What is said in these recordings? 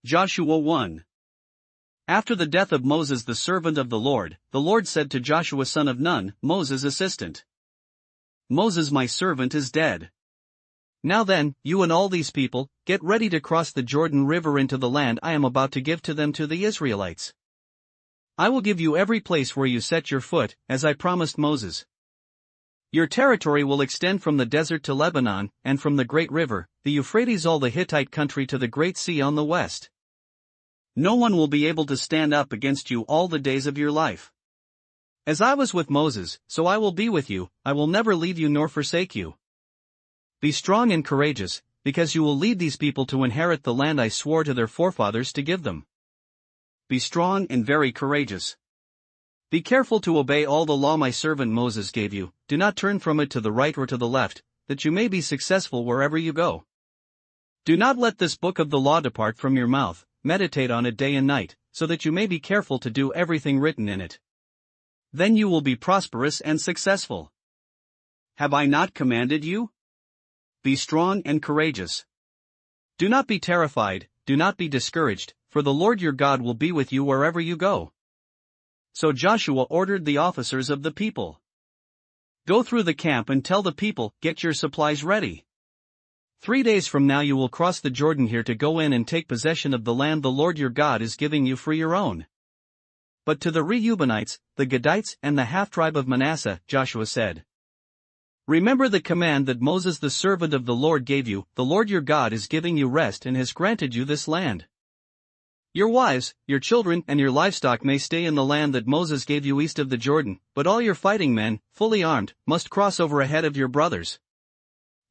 Joshua 1. After the death of Moses the servant of the Lord said to Joshua son of Nun, Moses' assistant, Moses my servant is dead. Now then, you and all these people, get ready to cross the Jordan River into the land I am about to give to them to the Israelites. I will give you every place where you set your foot, as I promised Moses. Your territory will extend from the desert to Lebanon, and from the great river, the Euphrates all the Hittite country to the great sea on the west. No one will be able to stand up against you all the days of your life. As I was with Moses, so I will be with you, I will never leave you nor forsake you. Be strong and courageous, because you will lead these people to inherit the land I swore to their forefathers to give them. Be strong and very courageous. Be careful to obey all the law my servant Moses gave you, do not turn from it to the right or to the left, that you may be successful wherever you go. Do not let this book of the law depart from your mouth, meditate on it day and night, so that you may be careful to do everything written in it. Then you will be prosperous and successful. Have I not commanded you? Be strong and courageous. Do not be terrified, do not be discouraged, for the Lord your God will be with you wherever you go. So Joshua ordered the officers of the people. Go through the camp and tell the people, get your supplies ready. 3 days from now you will cross the Jordan here to go in and take possession of the land the Lord your God is giving you for your own. But to the Reubenites, the Gadites and the half-tribe of Manasseh, Joshua said, remember the command that Moses the servant of the Lord gave you, the Lord your God is giving you rest and has granted you this land. Your wives, your children and your livestock may stay in the land that Moses gave you east of the Jordan, but all your fighting men, fully armed, must cross over ahead of your brothers.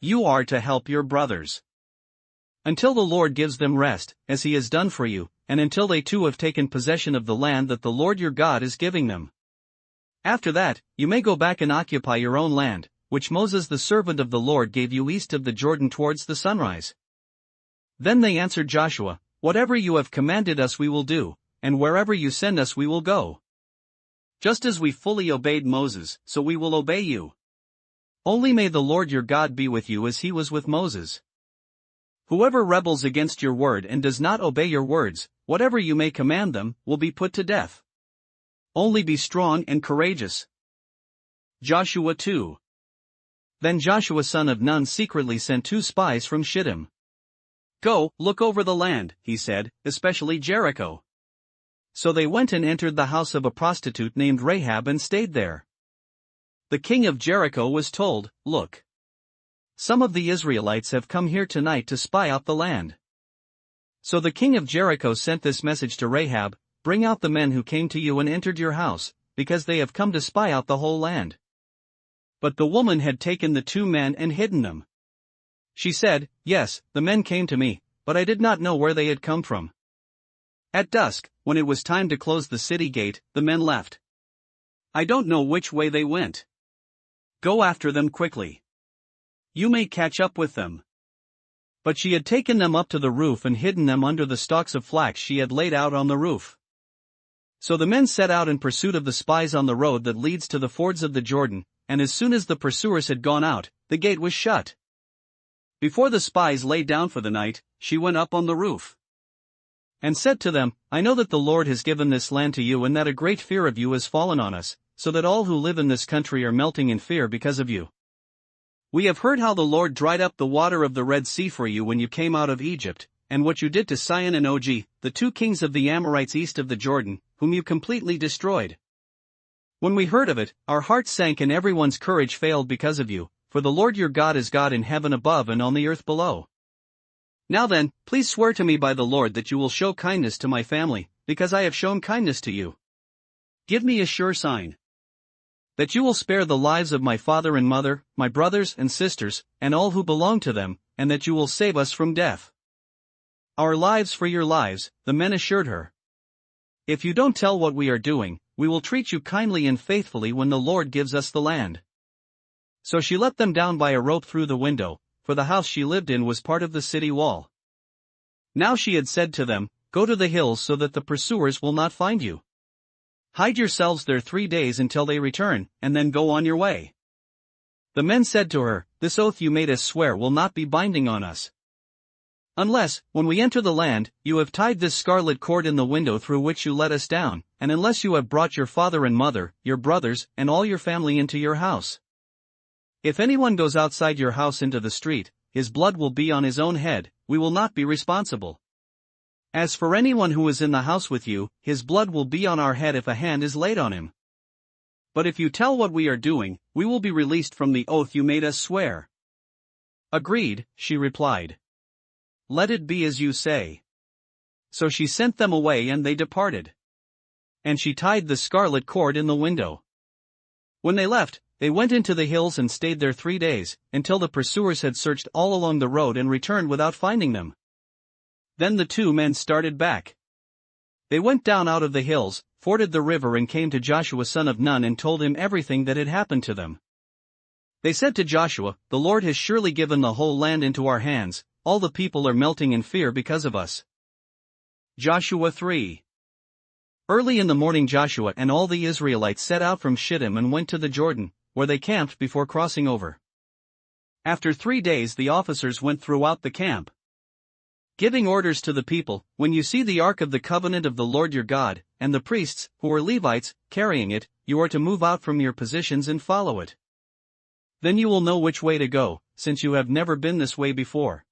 You are to help your brothers. Until the Lord gives them rest, as he has done for you, and until they too have taken possession of the land that the Lord your God is giving them. After that, you may go back and occupy your own land, which Moses the servant of the Lord gave you east of the Jordan towards the sunrise. Then they answered Joshua, whatever you have commanded us we will do, and wherever you send us we will go. Just as we fully obeyed Moses, so we will obey you. Only may the Lord your God be with you as he was with Moses. Whoever rebels against your word and does not obey your words, whatever you may command them, will be put to death. Only be strong and courageous. Joshua 2. Then Joshua son of Nun secretly sent 2 spies from Shittim. Go, look over the land, he said, especially Jericho. So they went and entered the house of a prostitute named Rahab and stayed there. The king of Jericho was told, look, some of the Israelites have come here tonight to spy out the land. So the king of Jericho sent this message to Rahab, bring out the men who came to you and entered your house, because they have come to spy out the whole land. But the woman had taken the 2 men and hidden them. She said, yes, the men came to me, but I did not know where they had come from. At dusk, when it was time to close the city gate, the men left. I don't know which way they went. Go after them quickly. You may catch up with them. But she had taken them up to the roof and hidden them under the stalks of flax she had laid out on the roof. So the men set out in pursuit of the spies on the road that leads to the fords of the Jordan, and as soon as the pursuers had gone out, the gate was shut. Before the spies lay down for the night, she went up on the roof and said to them, I know that the Lord has given this land to you and that a great fear of you has fallen on us, so that all who live in this country are melting in fear because of you. We have heard how the Lord dried up the water of the Red Sea for you when you came out of Egypt, and what you did to Sihon and Og, the 2 kings of the Amorites east of the Jordan, whom you completely destroyed. When we heard of it, our hearts sank and everyone's courage failed because of you, for the Lord your God is God in heaven above and on the earth below. Now then, please swear to me by the Lord that you will show kindness to my family, because I have shown kindness to you. Give me a sure sign that you will spare the lives of my father and mother, my brothers and sisters, and all who belong to them, and that you will save us from death. Our lives for your lives, the men assured her. If you don't tell what we are doing, we will treat you kindly and faithfully when the Lord gives us the land. So she let them down by a rope through the window, for the house she lived in was part of the city wall. Now she had said to them, go to the hills so that the pursuers will not find you. Hide yourselves there 3 days until they return, and then go on your way. The men said to her, this oath you made us swear will not be binding on us. Unless, when we enter the land, you have tied this scarlet cord in the window through which you let us down, and unless you have brought your father and mother, your brothers, and all your family into your house. If anyone goes outside your house into the street, his blood will be on his own head, we will not be responsible. As for anyone who is in the house with you, his blood will be on our head if a hand is laid on him. But if you tell what we are doing, we will be released from the oath you made us swear." "Agreed," she replied. "Let it be as you say." So she sent them away and they departed. And she tied the scarlet cord in the window. When they left, they went into the hills and stayed there 3 days, until the pursuers had searched all along the road and returned without finding them. Then the 2 men started back. They went down out of the hills, forded the river and came to Joshua son of Nun and told him everything that had happened to them. They said to Joshua, "The Lord has surely given the whole land into our hands, all the people are melting in fear because of us." Joshua 3. Early in the morning Joshua and all the Israelites set out from Shittim and went to the Jordan, where they camped before crossing over. After 3 days the officers went throughout the camp, giving orders to the people, "When you see the ark of the covenant of the Lord your God, and the priests, who are Levites, carrying it, you are to move out from your positions and follow it. Then you will know which way to go, since you have never been this way before.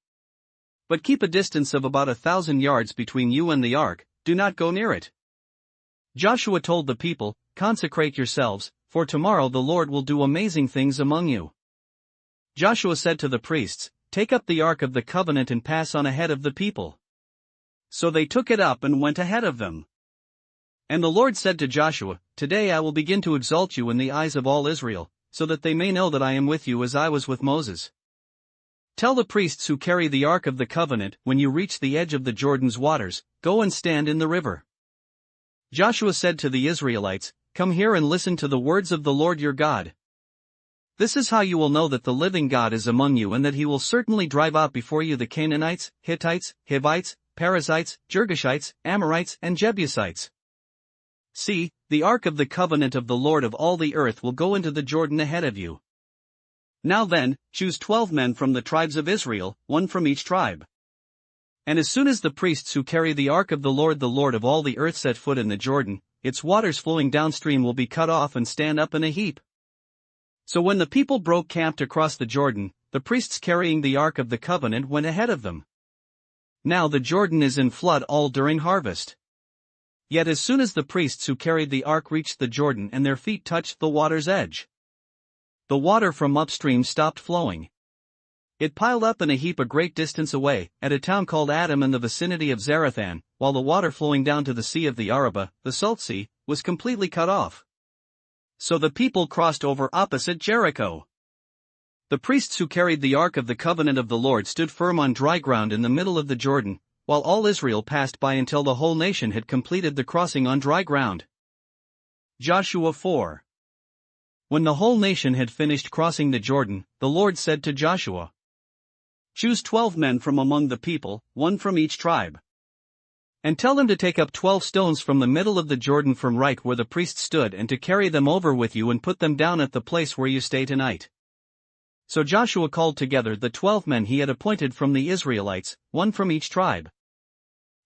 But keep a distance of about 1,000 yards between you and the ark, do not go near it." Joshua told the people, "Consecrate yourselves, for tomorrow the Lord will do amazing things among you." Joshua said to the priests, "Take up the ark of the covenant and pass on ahead of the people." So they took it up and went ahead of them. And the Lord said to Joshua, "Today I will begin to exalt you in the eyes of all Israel, so that they may know that I am with you as I was with Moses. Tell the priests who carry the ark of the covenant, when you reach the edge of the Jordan's waters, go and stand in the river." Joshua said to the Israelites, "Come here and listen to the words of the Lord your God. This is how you will know that the living God is among you and that he will certainly drive out before you the Canaanites, Hittites, Hivites, Perizzites, Girgashites, Amorites, and Jebusites. See, the ark of the covenant of the Lord of all the earth will go into the Jordan ahead of you. Now then, choose 12 men from the tribes of Israel, 1 from each tribe. And as soon as the priests who carry the ark of the Lord of all the earth set foot in the Jordan, its waters flowing downstream will be cut off and stand up in a heap." So when the people broke camp to cross the Jordan, the priests carrying the ark of the covenant went ahead of them. Now the Jordan is in flood all during harvest. Yet as soon as the priests who carried the ark reached the Jordan and their feet touched the water's edge, the water from upstream stopped flowing. It piled up in a heap a great distance away, at a town called Adam in the vicinity of Zarethan, while the water flowing down to the sea of the Arabah, the Salt Sea, was completely cut off. So the people crossed over opposite Jericho. The priests who carried the ark of the covenant of the Lord stood firm on dry ground in the middle of the Jordan, while all Israel passed by until the whole nation had completed the crossing on dry ground. Joshua 4. When the whole nation had finished crossing the Jordan, the Lord said to Joshua, "Choose 12 men from among the people, 1 from each tribe. And tell them to take up 12 stones from the middle of the Jordan from right where the priests stood and to carry them over with you and put them down at the place where you stay tonight." So Joshua called together the 12 men he had appointed from the Israelites, 1 from each tribe,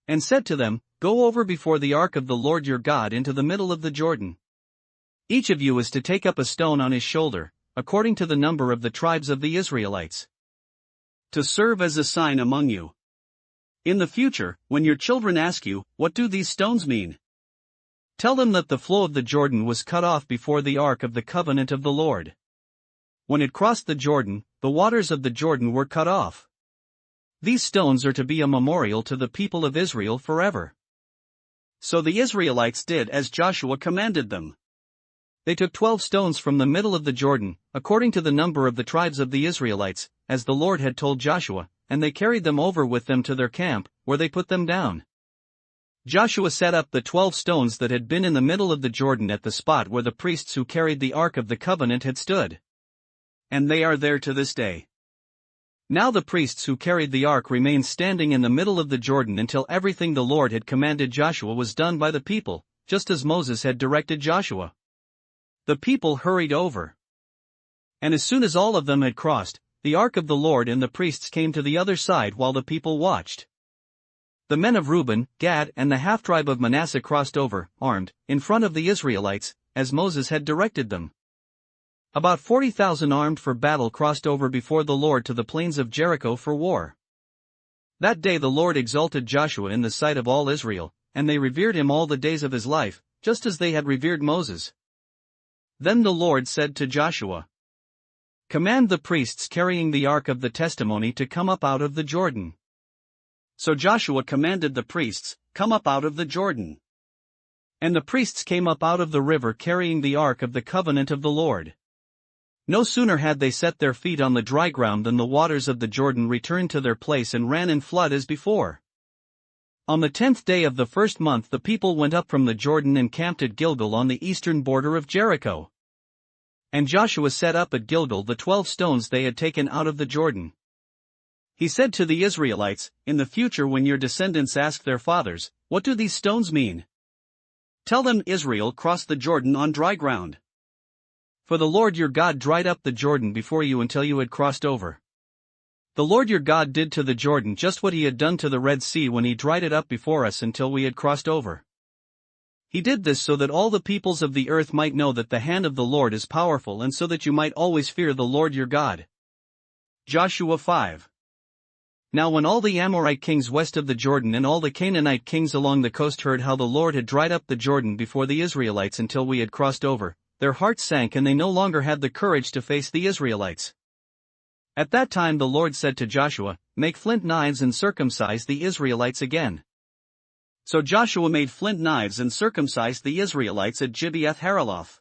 and said to them, "Go over before the ark of the Lord your God into the middle of the Jordan. Each of you is to take up a stone on his shoulder, according to the number of the tribes of the Israelites, to serve as a sign among you. In the future, when your children ask you, 'What do these stones mean?' tell them that the flow of the Jordan was cut off before the ark of the covenant of the Lord. When it crossed the Jordan, the waters of the Jordan were cut off. These stones are to be a memorial to the people of Israel forever." So the Israelites did as Joshua commanded them. They took 12 stones from the middle of the Jordan, according to the number of the tribes of the Israelites, as the Lord had told Joshua, and they carried them over with them to their camp, where they put them down. Joshua set up the 12 stones that had been in the middle of the Jordan at the spot where the priests who carried the ark of the covenant had stood. And they are there to this day. Now the priests who carried the ark remained standing in the middle of the Jordan until everything the Lord had commanded Joshua was done by the people, just as Moses had directed Joshua. The people hurried over. And as soon as all of them had crossed, the ark of the Lord and the priests came to the other side while the people watched. The men of Reuben, Gad and the half-tribe of Manasseh crossed over, armed, in front of the Israelites, as Moses had directed them. About 40,000 armed for battle crossed over before the Lord to the plains of Jericho for war. That day the Lord exalted Joshua in the sight of all Israel, and they revered him all the days of his life, just as they had revered Moses. Then the Lord said to Joshua, "Command the priests carrying the ark of the testimony to come up out of the Jordan." So Joshua commanded the priests, "Come up out of the Jordan." And the priests came up out of the river carrying the ark of the covenant of the Lord. No sooner had they set their feet on the dry ground than the waters of the Jordan returned to their place and ran in flood as before. On the 10th day of the first month the people went up from the Jordan and camped at Gilgal on the eastern border of Jericho. And Joshua set up at Gilgal the 12 stones they had taken out of the Jordan. He said to the Israelites, "In the future when your descendants ask their fathers, 'What do these stones mean?' Tell them Israel crossed the Jordan on dry ground. For the Lord your God dried up the Jordan before you until you had crossed over. The Lord your God did to the Jordan just what he had done to the Red Sea when he dried it up before us until we had crossed over. He did this so that all the peoples of the earth might know that the hand of the Lord is powerful and so that you might always fear the Lord your God." Joshua 5. Now when all the Amorite kings west of the Jordan and all the Canaanite kings along the coast heard how the Lord had dried up the Jordan before the Israelites until we had crossed over, their hearts sank and they no longer had the courage to face the Israelites. At that time the Lord said to Joshua, "Make flint knives and circumcise the Israelites again." So Joshua made flint knives and circumcised the Israelites at Gibeath Haraloth.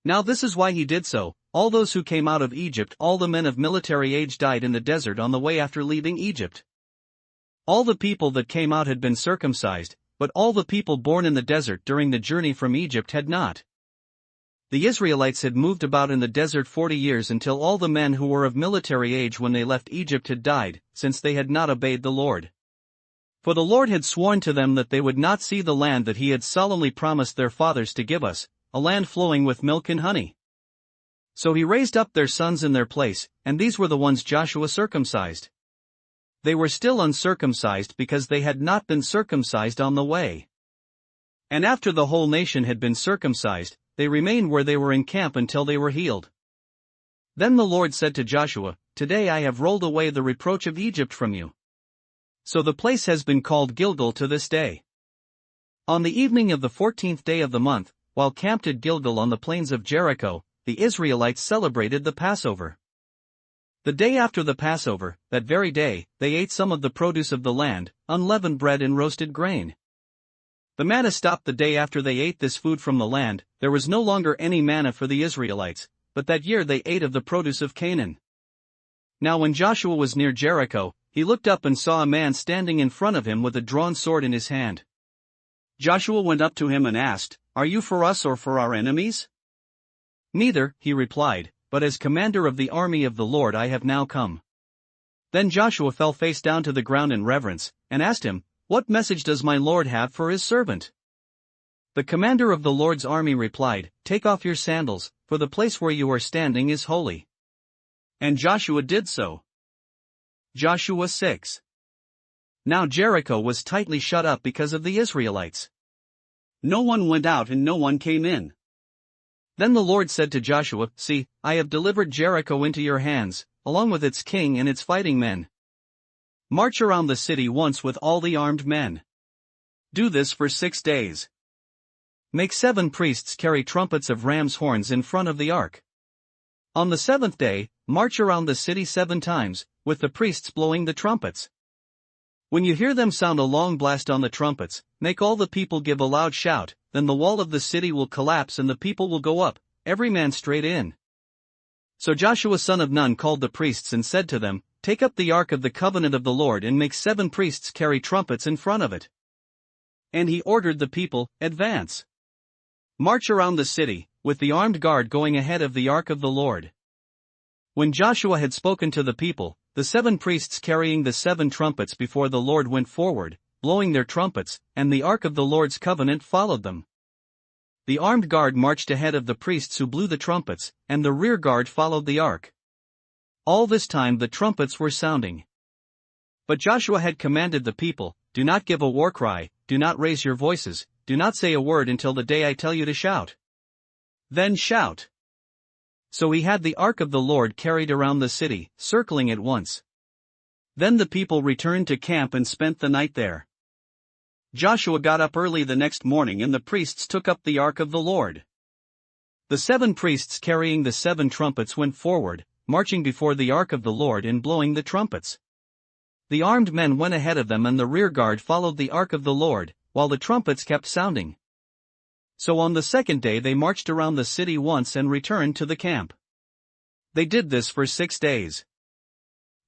Now this is why he did so: all those who came out of Egypt, all the men of military age died in the desert on the way after leaving Egypt. All the people that came out had been circumcised, but all the people born in the desert during the journey from Egypt had not. The Israelites had moved about in the desert 40 years until all the men who were of military age when they left Egypt had died, since they had not obeyed the Lord. For the Lord had sworn to them that they would not see the land that he had solemnly promised their fathers to give us, a land flowing with milk and honey. So he raised up their sons in their place, and these were the ones Joshua circumcised. They were still uncircumcised because they had not been circumcised on the way. And after the whole nation had been circumcised, they remained where they were in camp until they were healed. Then the Lord said to Joshua, "Today I have rolled away the reproach of Egypt from you." So the place has been called Gilgal to this day. On the evening of the 14th day of the month, while camped at Gilgal on the plains of Jericho, the Israelites celebrated the Passover. The day after the Passover, that very day, they ate some of the produce of the land, unleavened bread and roasted grain. The manna stopped the day after they ate this food from the land. There was no longer any manna for the Israelites, but that year they ate of the produce of Canaan. Now when Joshua was near Jericho, he looked up and saw a man standing in front of him with a drawn sword in his hand. Joshua went up to him and asked, "Are you for us or for our enemies?" "Neither," he replied, "but as commander of the army of the Lord I have now come." Then Joshua fell face down to the ground in reverence, and asked him, "What message does my Lord have for his servant?" The commander of the Lord's army replied, "Take off your sandals, for the place where you are standing is holy." And Joshua did so. Joshua 6. Now Jericho was tightly shut up because of the Israelites. No one went out and no one came in. Then the Lord said to Joshua, "See, I have delivered Jericho into your hands, along with its king and its fighting men. March around the city once with all the armed men. Do this for 6 days. Make 7 priests carry trumpets of ram's horns in front of the ark. On the 7th day, march around the city 7 times, with the priests blowing the trumpets. When you hear them sound a long blast on the trumpets, make all the people give a loud shout, then the wall of the city will collapse and the people will go up, every man straight in." So Joshua son of Nun called the priests and said to them, "Take up the ark of the covenant of the Lord and make 7 priests carry trumpets in front of it." And he ordered the people, "Advance. March around the city, with the armed guard going ahead of the ark of the Lord." When Joshua had spoken to the people, the 7 priests carrying the 7 trumpets before the Lord went forward, blowing their trumpets, and the ark of the Lord's covenant followed them. The armed guard marched ahead of the priests who blew the trumpets, and the rear guard followed the ark. All this time the trumpets were sounding. But Joshua had commanded the people, "Do not give a war cry, do not raise your voices, do not say a word until the day I tell you to shout. Then shout." So he had the ark of the Lord carried around the city, circling it once. Then the people returned to camp and spent the night there. Joshua got up early the next morning and the priests took up the ark of the Lord. The 7 priests carrying the 7 trumpets went forward, marching before the ark of the Lord and blowing the trumpets. The armed men went ahead of them and the rear guard followed the ark of the Lord, while the trumpets kept sounding. So on the second day they marched around the city once and returned to the camp. They did this for 6 days.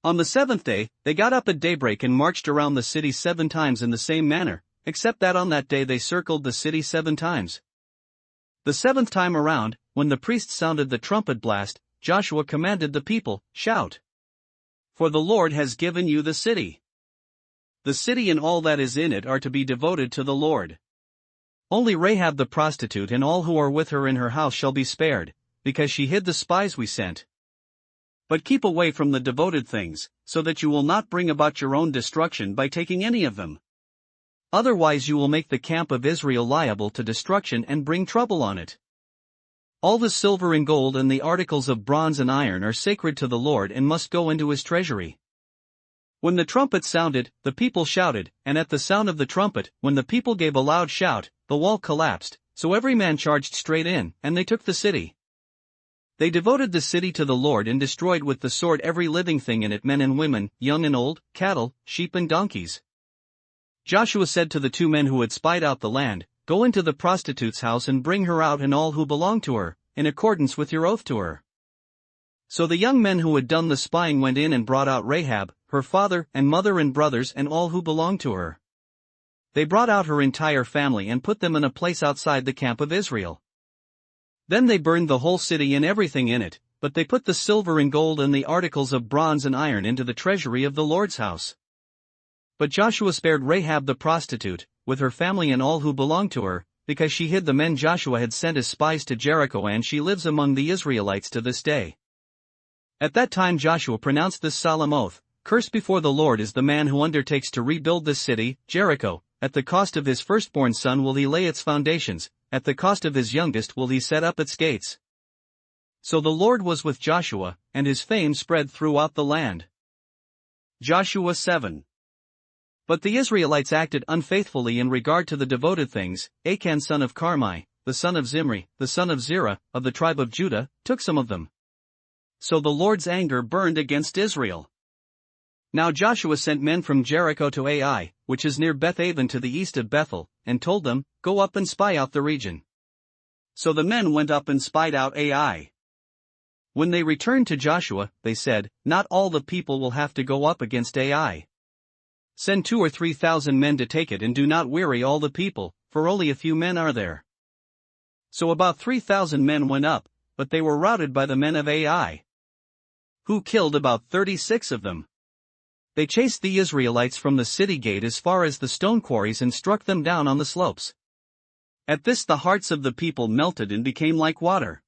On the 7th day, they got up at daybreak and marched around the city 7 times in the same manner, except that on that day they circled the city 7 times. The 7th time around, when the priests sounded the trumpet blast, Joshua commanded the people, "Shout! For the Lord has given you the city. The city and all that is in it are to be devoted to the Lord. Only Rahab the prostitute and all who are with her in her house shall be spared, because she hid the spies we sent. But keep away from the devoted things, so that you will not bring about your own destruction by taking any of them. Otherwise you will make the camp of Israel liable to destruction and bring trouble on it. All the silver and gold and the articles of bronze and iron are sacred to the Lord and must go into his treasury." When the trumpet sounded, the people shouted, and at the sound of the trumpet, when the people gave a loud shout, the wall collapsed, so every man charged straight in, and they took the city. They devoted the city to the Lord and destroyed with the sword every living thing in it, men and women, young and old, cattle, sheep and donkeys. Joshua said to the 2 men who had spied out the land, "Go into the prostitute's house and bring her out and all who belong to her, in accordance with your oath to her." So the young men who had done the spying went in and brought out Rahab, her father and mother and brothers and all who belonged to her. They brought out her entire family and put them in a place outside the camp of Israel. Then they burned the whole city and everything in it, but they put the silver and gold and the articles of bronze and iron into the treasury of the Lord's house. But Joshua spared Rahab the prostitute, with her family and all who belonged to her, because she hid the men Joshua had sent as spies to Jericho, and she lives among the Israelites to this day. At that time Joshua pronounced this solemn oath, "Cursed before the Lord is the man who undertakes to rebuild this city, Jericho. At the cost of his firstborn son will he lay its foundations, at the cost of his youngest will he set up its gates." So the Lord was with Joshua, and his fame spread throughout the land. Joshua 7. But the Israelites acted unfaithfully in regard to the devoted things. Achan son of Carmi, the son of Zimri, the son of Zerah, of the tribe of Judah, took some of them. So the Lord's anger burned against Israel. Now Joshua sent men from Jericho to Ai, which is near Beth-aven to the east of Bethel, and told them, "Go up and spy out the region." So the men went up and spied out Ai. When they returned to Joshua, they said, "Not all the people will have to go up against Ai. Send 2,000 or 3,000 men to take it, and do not weary all the people, for only a few men are there." So about 3,000 men went up, but they were routed by the men of Ai, who killed about 36 of them. They chased the Israelites from the city gate as far as the stone quarries and struck them down on the slopes. At this the hearts of the people melted and became like water.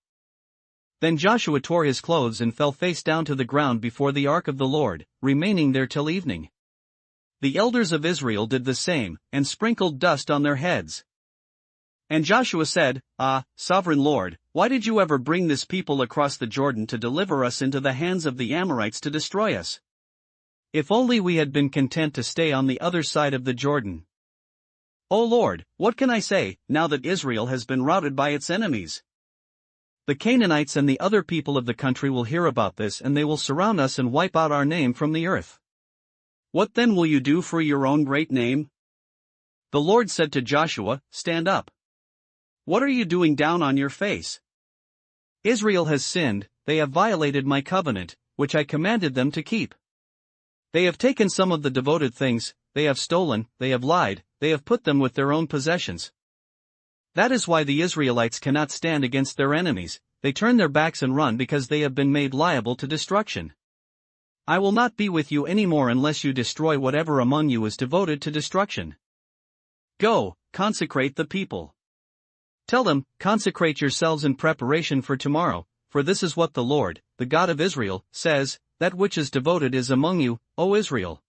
Then Joshua tore his clothes and fell face down to the ground before the ark of the Lord, remaining there till evening. The elders of Israel did the same, and sprinkled dust on their heads. And Joshua said, "Ah, sovereign Lord, why did you ever bring this people across the Jordan to deliver us into the hands of the Amorites to destroy us? If only we had been content to stay on the other side of the Jordan. O Lord, what can I say, now that Israel has been routed by its enemies? The Canaanites and the other people of the country will hear about this, and they will surround us and wipe out our name from the earth. What then will you do for your own great name?" The Lord said to Joshua, "Stand up. What are you doing down on your face? Israel has sinned, they have violated my covenant, which I commanded them to keep. They have taken some of the devoted things, they have stolen, they have lied, they have put them with their own possessions. That is why the Israelites cannot stand against their enemies, they turn their backs and run because they have been made liable to destruction. I will not be with you any more unless you destroy whatever among you is devoted to destruction. Go, consecrate the people. Tell them, consecrate yourselves in preparation for tomorrow, for this is what the Lord, the God of Israel, says, that which is devoted is among you, O Israel.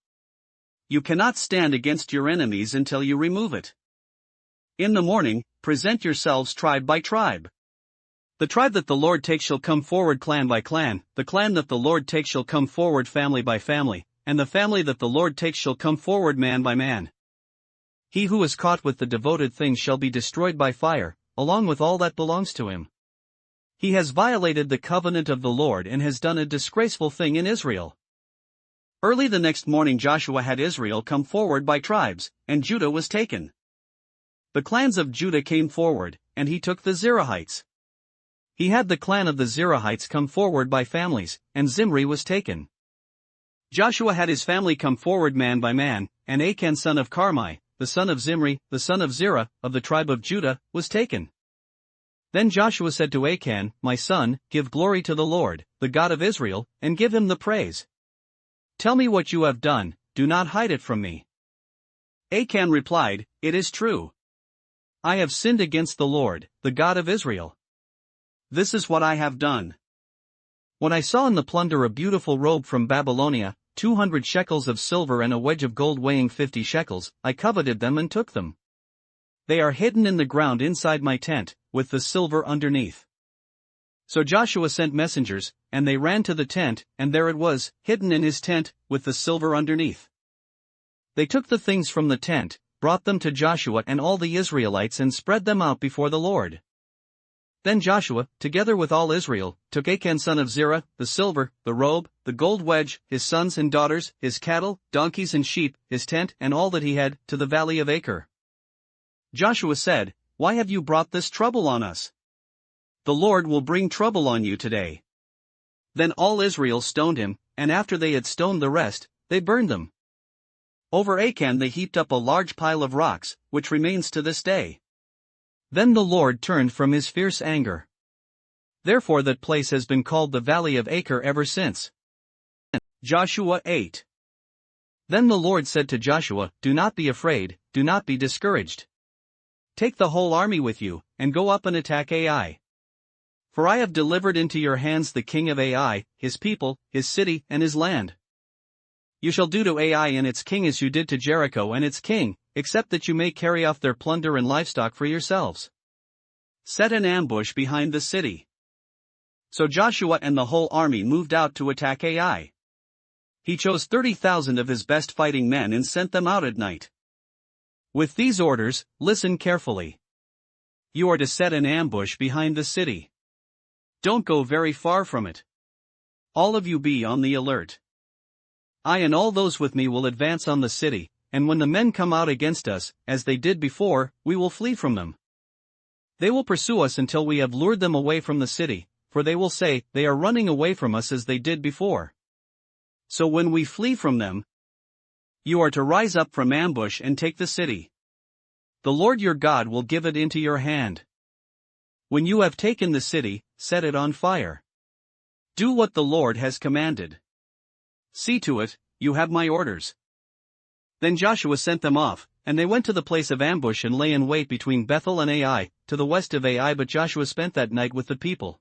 You cannot stand against your enemies until you remove it. In the morning, present yourselves tribe by tribe. The tribe that the Lord takes shall come forward clan by clan, the clan that the Lord takes shall come forward family by family, and the family that the Lord takes shall come forward man by man. He who is caught with the devoted things shall be destroyed by fire, along with all that belongs to him. He has violated the covenant of the Lord and has done a disgraceful thing in Israel. Early the next morning Joshua had Israel come forward by tribes, and Judah was taken. The clans of Judah came forward, and he took the Zerahites. He had the clan of the Zerahites come forward by families, and Zimri was taken. Joshua had his family come forward man by man, and Achan son of Carmi, the son of Zimri, the son of Zerah, of the tribe of Judah, was taken. Then Joshua said to Achan, My son, give glory to the Lord, the God of Israel, and give him the praise. Tell me what you have done, do not hide it from me. Achan replied, It is true. I have sinned against the Lord, the God of Israel. This is what I have done. When I saw in the plunder a beautiful robe from Babylonia, 200 shekels of silver and a wedge of gold weighing 50 shekels, I coveted them and took them. They are hidden in the ground inside my tent, with the silver underneath. So Joshua sent messengers, and they ran to the tent, and there it was, hidden in his tent, with the silver underneath. They took the things from the tent, brought them to Joshua and all the Israelites and spread them out before the Lord. Then Joshua, together with all Israel, took Achan son of Zerah, the silver, the robe, the gold wedge, his sons and daughters, his cattle, donkeys and sheep, his tent and all that he had, to the valley of Achor. Joshua said, Why have you brought this trouble on us? The Lord will bring trouble on you today. Then all Israel stoned him, and after they had stoned the rest, they burned them. Over Achan they heaped up a large pile of rocks, which remains to this day. Then the Lord turned from his fierce anger. Therefore that place has been called the Valley of Achor ever since. Joshua 8. Then the Lord said to Joshua, Do not be afraid, do not be discouraged. Take the whole army with you, and go up and attack Ai. For I have delivered into your hands the king of Ai, his people, his city, and his land. You shall do to Ai and its king as you did to Jericho and its king, except that you may carry off their plunder and livestock for yourselves. Set an ambush behind the city. So Joshua and the whole army moved out to attack Ai. He chose 30,000 of his best fighting men and sent them out at night. With these orders, listen carefully. You are to set an ambush behind the city. Don't go very far from it. All of you be on the alert. I and all those with me will advance on the city, and when the men come out against us, as they did before, we will flee from them. They will pursue us until we have lured them away from the city, for they will say, They are running away from us as they did before. So when we flee from them, you are to rise up from ambush and take the city. The Lord your God will give it into your hand. When you have taken the city, set it on fire. Do what the Lord has commanded. See to it, you have my orders. Then Joshua sent them off, and they went to the place of ambush and lay in wait between Bethel and Ai, to the west of Ai. But Joshua spent that night with the people.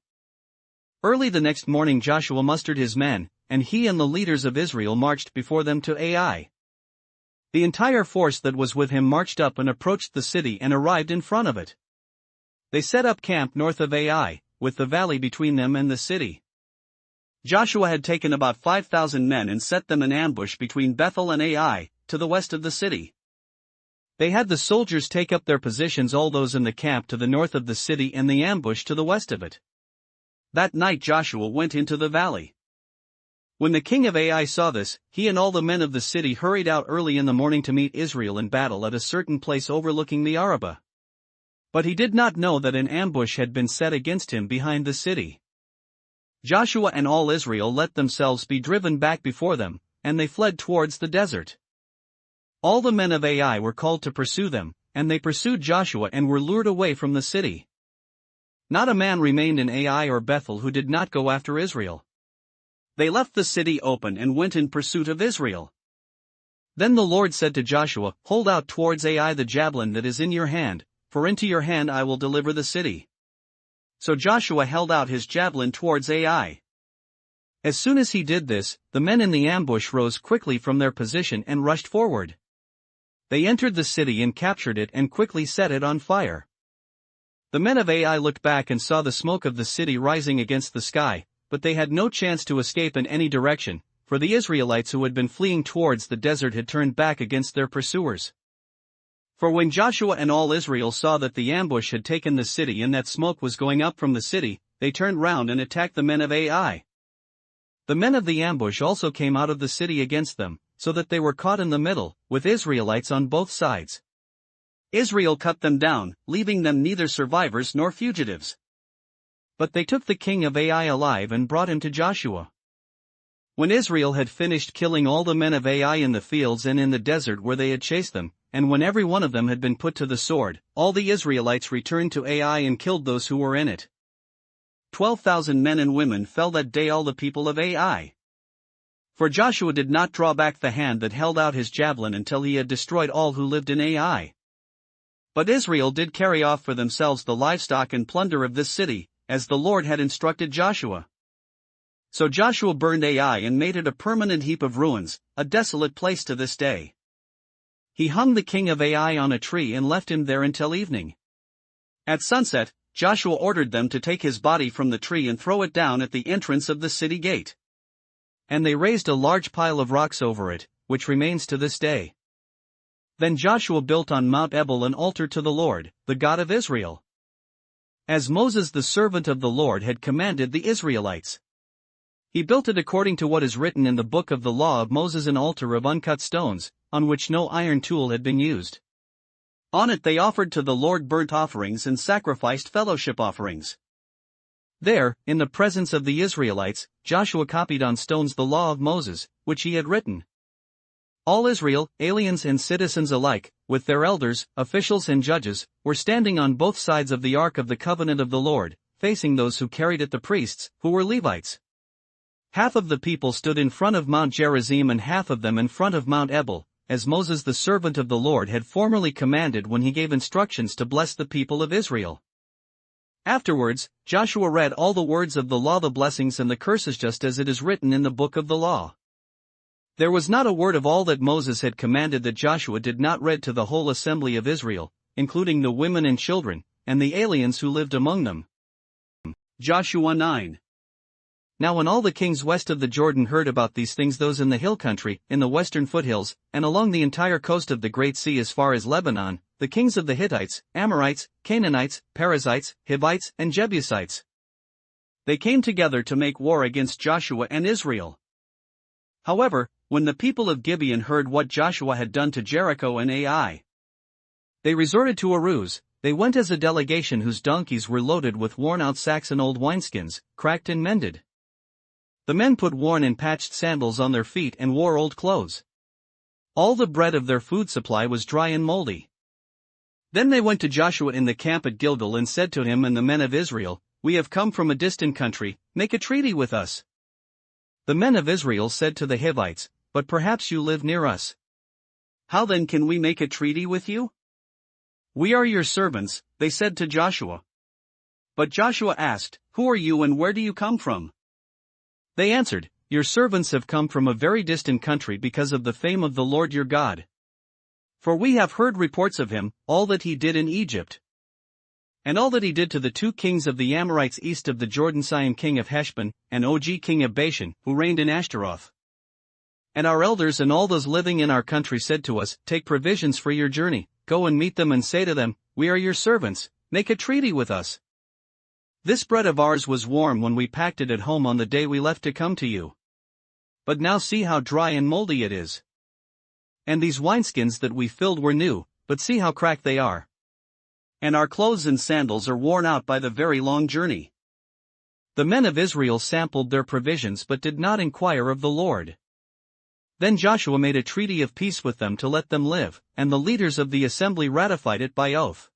Early the next morning Joshua mustered his men, and he and the leaders of Israel marched before them to Ai. The entire force that was with him marched up and approached the city and arrived in front of it. They set up camp north of Ai, with the valley between them and the city. Joshua had taken about 5,000 men and set them in ambush between Bethel and Ai, to the west of the city. They had the soldiers take up their positions, all those in the camp to the north of the city and the ambush to the west of it. That night Joshua went into the valley. When the king of Ai saw this, he and all the men of the city hurried out early in the morning to meet Israel in battle at a certain place overlooking the Arabah. But he did not know that an ambush had been set against him behind the city. Joshua and all Israel let themselves be driven back before them, and they fled towards the desert. All the men of Ai were called to pursue them, and they pursued Joshua and were lured away from the city. Not a man remained in Ai or Bethel who did not go after Israel. They left the city open and went in pursuit of Israel. Then the Lord said to Joshua, Hold out towards Ai the javelin that is in your hand, for into your hand I will deliver the city. So Joshua held out his javelin towards Ai. As soon as he did this, the men in the ambush rose quickly from their position and rushed forward. They entered the city and captured it and quickly set it on fire. The men of Ai looked back and saw the smoke of the city rising against the sky, but they had no chance to escape in any direction, for the Israelites who had been fleeing towards the desert had turned back against their pursuers. For when Joshua and all Israel saw that the ambush had taken the city and that smoke was going up from the city, they turned round and attacked the men of Ai. The men of the ambush also came out of the city against them, so that they were caught in the middle, with Israelites on both sides. Israel cut them down, leaving them neither survivors nor fugitives. But they took the king of Ai alive and brought him to Joshua. When Israel had finished killing all the men of Ai in the fields and in the desert where they had chased them, and when every one of them had been put to the sword, all the Israelites returned to Ai and killed those who were in it. 12,000 men and women fell that day, all the people of Ai. For Joshua did not draw back the hand that held out his javelin until he had destroyed all who lived in Ai. But Israel did carry off for themselves the livestock and plunder of this city, as the Lord had instructed Joshua. So Joshua burned Ai and made it a permanent heap of ruins, a desolate place to this day. He hung the king of Ai on a tree and left him there until evening. At sunset, Joshua ordered them to take his body from the tree and throw it down at the entrance of the city gate. And they raised a large pile of rocks over it, which remains to this day. Then Joshua built on Mount Ebal an altar to the Lord, the God of Israel, as Moses the servant of the Lord had commanded the Israelites. He built it according to what is written in the book of the law of Moses, an altar of uncut stones, on which no iron tool had been used. On it they offered to the Lord burnt offerings and sacrificed fellowship offerings. There, in the presence of the Israelites, Joshua copied on stones the law of Moses, which he had written. All Israel, aliens and citizens alike, with their elders, officials and judges, were standing on both sides of the ark of the covenant of the Lord, facing those who carried it, the priests, who were Levites. Half of the people stood in front of Mount Gerizim and half of them in front of Mount Ebal, as Moses the servant of the Lord had formerly commanded when he gave instructions to bless the people of Israel. Afterwards, Joshua read all the words of the law, the blessings and the curses, just as it is written in the book of the law. There was not a word of all that Moses had commanded that Joshua did not read to the whole assembly of Israel, including the women and children, and the aliens who lived among them. Joshua 9. Now when all the kings west of the Jordan heard about these things, those in the hill country, in the western foothills, and along the entire coast of the Great Sea as far as Lebanon, the kings of the Hittites, Amorites, Canaanites, Perizzites, Hivites, and Jebusites, they came together to make war against Joshua and Israel. However, when the people of Gibeon heard what Joshua had done to Jericho and Ai, they resorted to a ruse. They went as a delegation whose donkeys were loaded with worn-out sacks and old wineskins, cracked and mended. The men put worn and patched sandals on their feet and wore old clothes. All the bread of their food supply was dry and moldy. Then they went to Joshua in the camp at Gilgal and said to him and the men of Israel, "We have come from a distant country, make a treaty with us." The men of Israel said to the Hivites, "But perhaps you live near us. How then can we make a treaty with you?" "We are your servants," they said to Joshua. But Joshua asked, "Who are you and where do you come from?" They answered, "Your servants have come from a very distant country because of the fame of the Lord your God. For we have heard reports of him, all that he did in Egypt, and all that he did to the 2 kings of the Amorites east of the Jordan, Sihon king of Heshbon, and Og king of Bashan, who reigned in Ashtaroth. And our elders and all those living in our country said to us, 'Take provisions for your journey, go and meet them and say to them, we are your servants, make a treaty with us.' This bread of ours was warm when we packed it at home on the day we left to come to you. But now see how dry and moldy it is. And these wineskins that we filled were new, but see how cracked they are. And our clothes and sandals are worn out by the very long journey." The men of Israel sampled their provisions but did not inquire of the Lord. Then Joshua made a treaty of peace with them to let them live, and the leaders of the assembly ratified it by oath.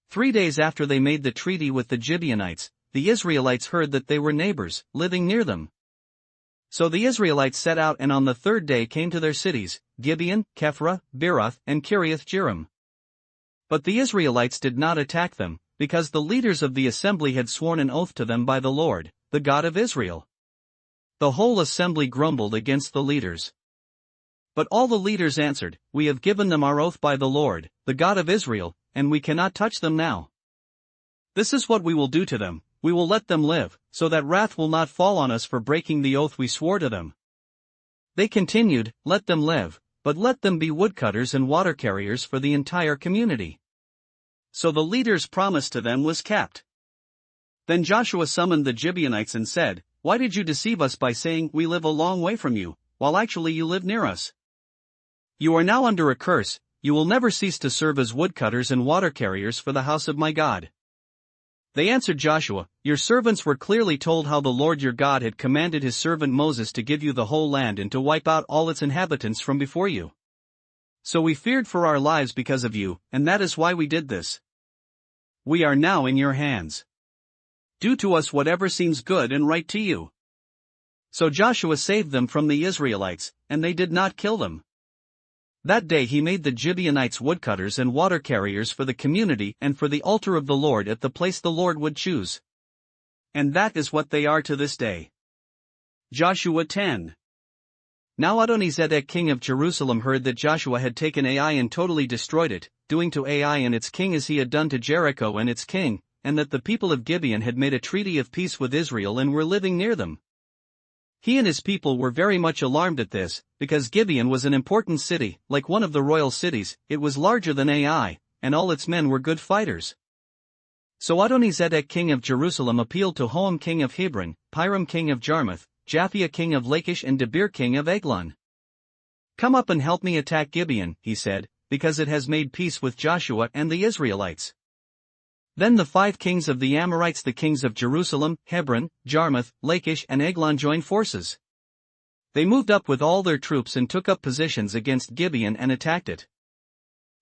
3 days after they made the treaty with the Gibeonites, the Israelites heard that they were neighbors, living near them. So the Israelites set out and on the 3rd day came to their cities, Gibeon, Kephra, Beeroth, and Kiriath-Jearim. But the Israelites did not attack them, because the leaders of the assembly had sworn an oath to them by the Lord, the God of Israel. The whole assembly grumbled against the leaders. But all the leaders answered, "We have given them our oath by the Lord, the God of Israel, and we cannot touch them now. This is what we will do to them, we will let them live, so that wrath will not fall on us for breaking the oath we swore to them." They continued, "Let them live, but let them be woodcutters and water carriers for the entire community." So the leader's promise to them was kept. Then Joshua summoned the Gibeonites and said, "Why did you deceive us by saying, 'We live a long way from you,' while actually you live near us? You are now under a curse, you will never cease to serve as woodcutters and water carriers for the house of my God." They answered Joshua, "Your servants were clearly told how the Lord your God had commanded his servant Moses to give you the whole land and to wipe out all its inhabitants from before you. So we feared for our lives because of you, and that is why we did this. We are now in your hands. Do to us whatever seems good and right to you." So Joshua saved them from the Israelites, and they did not kill them. That day he made the Gibeonites woodcutters and water carriers for the community and for the altar of the Lord at the place the Lord would choose. And that is what they are to this day. Joshua 10. Now Adonizedek king of Jerusalem heard that Joshua had taken Ai and totally destroyed it, doing to Ai and its king as he had done to Jericho and its king, and that the people of Gibeon had made a treaty of peace with Israel and were living near them. He and his people were very much alarmed at this, because Gibeon was an important city, like one of the royal cities. It was larger than Ai, and all its men were good fighters. So Adonizedek king of Jerusalem appealed to Hoam king of Hebron, Piram king of Jarmuth, Japhia king of Lachish and Debir king of Eglon. "Come up and help me attack Gibeon," he said, "because it has made peace with Joshua and the Israelites." Then the 5 kings of the Amorites, the kings of Jerusalem, Hebron, Jarmuth, Lachish and Eglon, joined forces. They moved up with all their troops and took up positions against Gibeon and attacked it.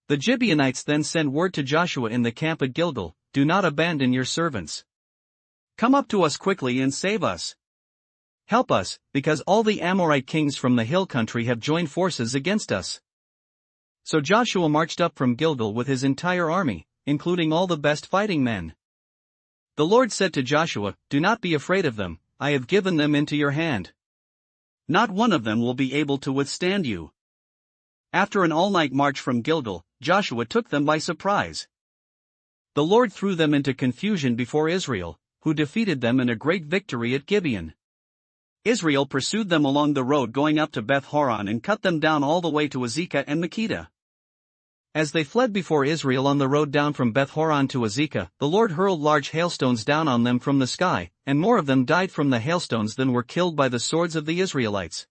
The Gibeonites then sent word to Joshua in the camp at Gilgal, "Do not abandon your servants. Come up to us quickly and save us. Help us, because all the Amorite kings from the hill country have joined forces against us." So Joshua marched up from Gilgal with his entire army, including all the best fighting men. The Lord said to Joshua, "Do not be afraid of them, I have given them into your hand. Not one of them will be able to withstand you." After an all-night march from Gilgal, Joshua took them by surprise. The Lord threw them into confusion before Israel, who defeated them in a great victory at Gibeon. Israel pursued them along the road going up to Beth Horon and cut them down all the way to Azekah and Makkedah. As they fled before Israel on the road down from Beth Horon to Azekah, the Lord hurled large hailstones down on them from the sky, and more of them died from the hailstones than were killed by the swords of the Israelites.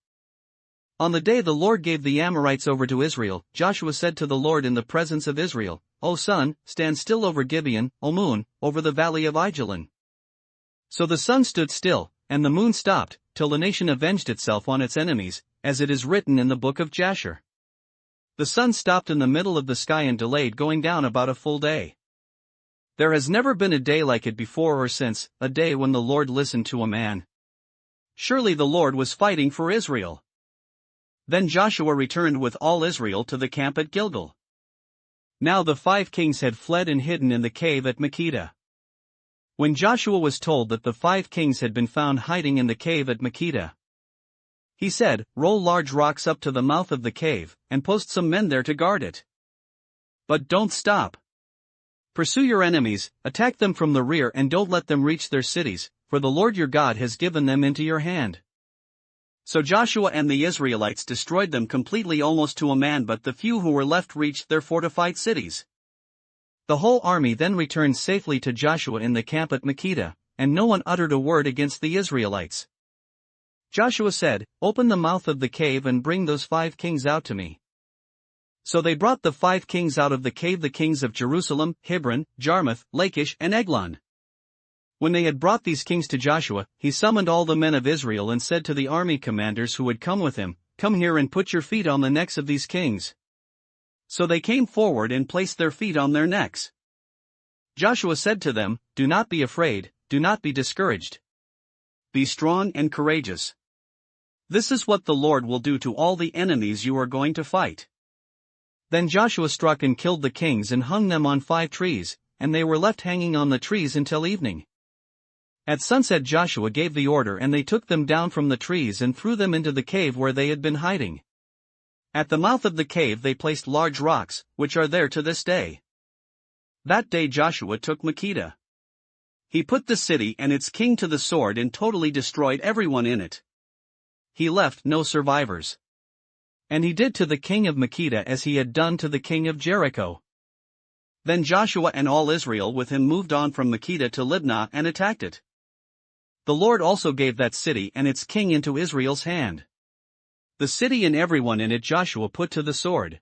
On the day the Lord gave the Amorites over to Israel, Joshua said to the Lord in the presence of Israel, "O sun, stand still over Gibeon, O moon, over the valley of Ajalon." So the sun stood still, and the moon stopped, till the nation avenged itself on its enemies, as it is written in the book of Jasher. The sun stopped in the middle of the sky and delayed going down about a full day. There has never been a day like it before or since, a day when the Lord listened to a man. Surely the Lord was fighting for Israel. Then Joshua returned with all Israel to the camp at Gilgal. Now the 5 kings had fled and hidden in the cave at Makkedah. When Joshua was told that the 5 kings had been found hiding in the cave at Makkedah, he said, "Roll large rocks up to the mouth of the cave, and post some men there to guard it. But don't stop. Pursue your enemies, attack them from the rear and don't let them reach their cities, for the Lord your God has given them into your hand." So Joshua and the Israelites destroyed them completely almost to a man, but the few who were left reached their fortified cities. The whole army then returned safely to Joshua in the camp at Makkedah, and no one uttered a word against the Israelites. Joshua said, "Open the mouth of the cave and bring those 5 kings out to me." So they brought the 5 kings out of the cave, the kings of Jerusalem, Hebron, Jarmuth, Lachish and Eglon. When they had brought these kings to Joshua, he summoned all the men of Israel and said to the army commanders who had come with him, "Come here and put your feet on the necks of these kings." So they came forward and placed their feet on their necks. Joshua said to them, "Do not be afraid, do not be discouraged. Be strong and courageous. This is what the Lord will do to all the enemies you are going to fight." Then Joshua struck and killed the kings and hung them on 5 trees, and they were left hanging on the trees until evening. At sunset Joshua gave the order and they took them down from the trees and threw them into the cave where they had been hiding. At the mouth of the cave they placed large rocks, which are there to this day. That day Joshua took Makkedah. He put the city and its king to the sword and totally destroyed everyone in it. He left no survivors. And he did to the king of Makkedah as he had done to the king of Jericho. Then Joshua and all Israel with him moved on from Makkedah to Libnah and attacked it. The Lord also gave that city and its king into Israel's hand. The city and everyone in it Joshua put to the sword.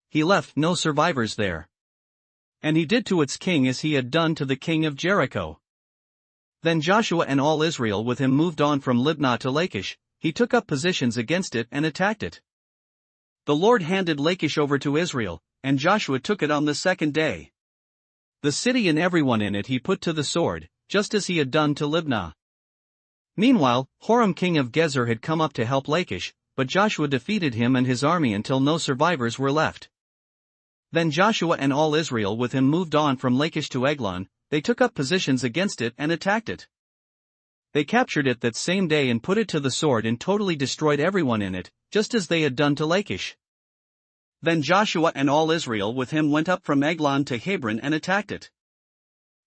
He left no survivors there. And he did to its king as he had done to the king of Jericho. Then Joshua and all Israel with him moved on from Libnah to Lachish. He took up positions against it and attacked it. The Lord handed Lachish over to Israel, and Joshua took it on the second day. The city and everyone in it he put to the sword, just as he had done to Libnah. Meanwhile, Horam king of Gezer had come up to help Lachish, but Joshua defeated him and his army until no survivors were left. Then Joshua and all Israel with him moved on from Lachish to Eglon. They took up positions against it and attacked it. They captured it that same day and put it to the sword and totally destroyed everyone in it, just as they had done to Lachish. Then Joshua and all Israel with him went up from Eglon to Hebron and attacked it.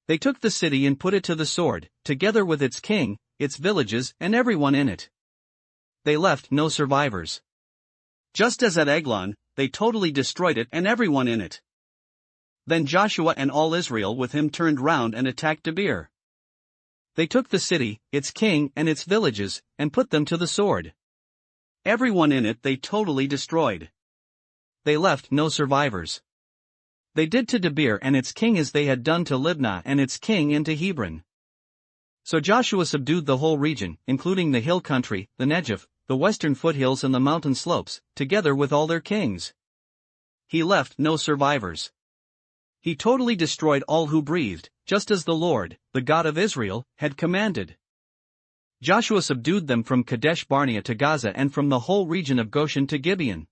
They took the city and put it to the sword, together with its king, its villages, and everyone in it. They left no survivors. Just as at Eglon, they totally destroyed it and everyone in it. Then Joshua and all Israel with him turned round and attacked Debir. They took the city, its king, and its villages, and put them to the sword. Everyone in it they totally destroyed. They left no survivors. They did to Debir and its king as they had done to Libnah and its king and to Hebron. So Joshua subdued the whole region, including the hill country, the Negev, the western foothills and the mountain slopes, together with all their kings. He left no survivors. He totally destroyed all who breathed, just as the Lord, the God of Israel, had commanded. Joshua subdued them from Kadesh Barnea to Gaza and from the whole region of Goshen to Gibeon.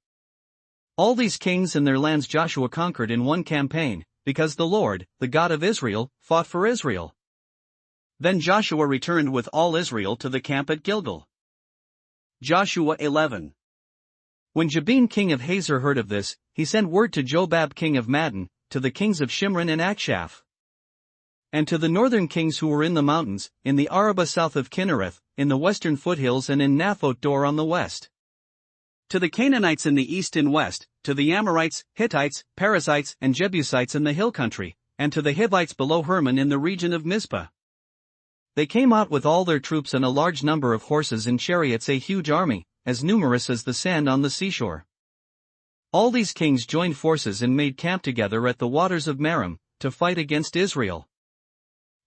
All these kings and their lands Joshua conquered in one campaign, because the Lord, the God of Israel, fought for Israel. Then Joshua returned with all Israel to the camp at Gilgal. Joshua 11. When Jabin king of Hazor heard of this, he sent word to Jobab king of Madon, to the kings of Shimron and Akshaph, and to the northern kings who were in the mountains, in the Arabah south of Kinnereth, in the western foothills and in Naphoth Dor on the west. To the Canaanites in the east and west, to the Amorites, Hittites, Perizzites and Jebusites in the hill country, and to the Hivites below Hermon in the region of Mizpah. They came out with all their troops and a large number of horses and chariots, a huge army, as numerous as the sand on the seashore. All these kings joined forces and made camp together at the waters of Merom, to fight against Israel.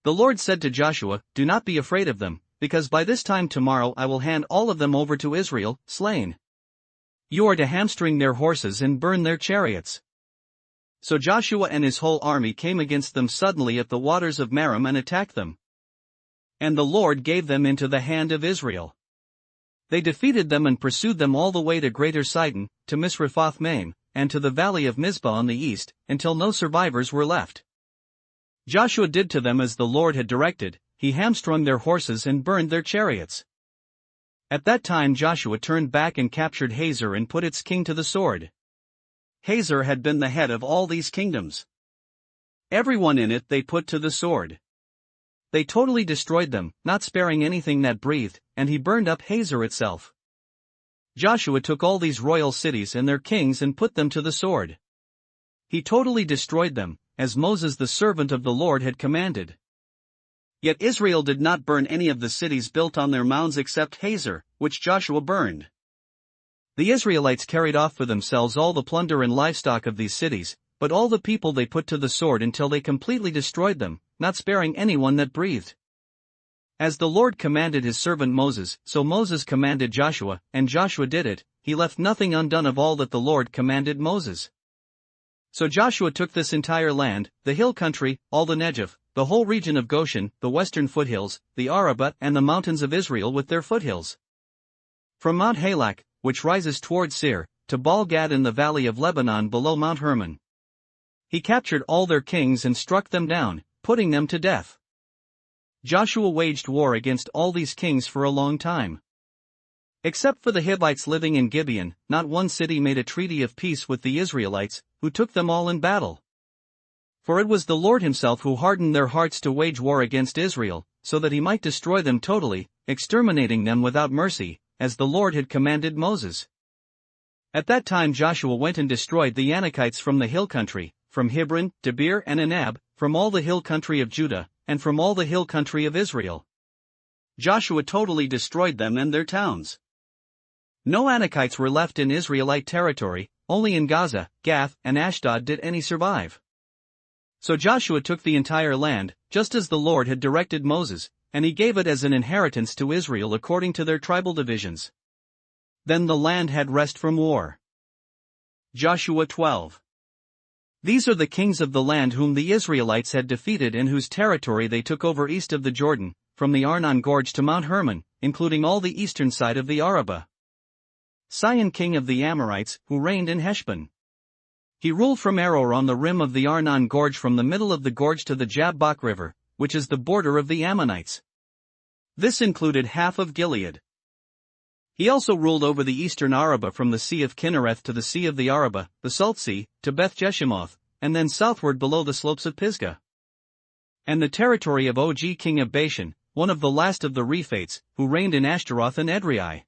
The Lord said to Joshua, "Do not be afraid of them, because by this time tomorrow I will hand all of them over to Israel, slain. You are to hamstring their horses and burn their chariots." So Joshua and his whole army came against them suddenly at the waters of Merom and attacked them. And the Lord gave them into the hand of Israel. They defeated them and pursued them all the way to Greater Sidon, to Misrephoth-Maim, and to the valley of Mizpah on the east, until no survivors were left. Joshua did to them as the Lord had directed. He hamstrung their horses and burned their chariots. At that time Joshua turned back and captured Hazor and put its king to the sword. Hazor had been the head of all these kingdoms. Everyone in it they put to the sword. They totally destroyed them, not sparing anything that breathed, and he burned up Hazor itself. Joshua took all these royal cities and their kings and put them to the sword. He totally destroyed them, as Moses the servant of the Lord had commanded. Yet Israel did not burn any of the cities built on their mounds except Hazor, which Joshua burned. The Israelites carried off for themselves all the plunder and livestock of these cities, but all the people they put to the sword until they completely destroyed them, not sparing anyone that breathed. As the Lord commanded his servant Moses, so Moses commanded Joshua, and Joshua did it. He left nothing undone of all that the Lord commanded Moses. So Joshua took this entire land, the hill country, all the Negev, the whole region of Goshen, the western foothills, the Arabah and the mountains of Israel with their foothills. From Mount Halak, which rises toward Seir, to Baal-Gad in the valley of Lebanon below Mount Hermon. He captured all their kings and struck them down, putting them to death. Joshua waged war against all these kings for a long time. Except for the Hivites living in Gibeon, not one city made a treaty of peace with the Israelites, who took them all in battle. For it was the Lord himself who hardened their hearts to wage war against Israel, so that he might destroy them totally, exterminating them without mercy, as the Lord had commanded Moses. At that time Joshua went and destroyed the Anakites from the hill country, from Hebron, Debir and Anab, from all the hill country of Judah, and from all the hill country of Israel. Joshua totally destroyed them and their towns. No Anakites were left in Israelite territory, only in Gaza, Gath, and Ashdod did any survive. So Joshua took the entire land, just as the Lord had directed Moses, and he gave it as an inheritance to Israel according to their tribal divisions. Then the land had rest from war. Joshua 12. These are the kings of the land whom the Israelites had defeated and whose territory they took over east of the Jordan, from the Arnon Gorge to Mount Hermon, including all the eastern side of the Arabah. Sihon king of the Amorites, who reigned in Heshbon. He ruled from Aroer on the rim of the Arnon Gorge from the middle of the gorge to the Jabbok River, which is the border of the Ammonites. This included half of Gilead. He also ruled over the eastern Arabah from the Sea of Kinnereth to the Sea of the Arabah, the Salt Sea, to Beth Jeshimoth, and then southward below the slopes of Pisgah. And the territory of Og king of Bashan, one of the last of the Rephates, who reigned in Ashtaroth and Edrei.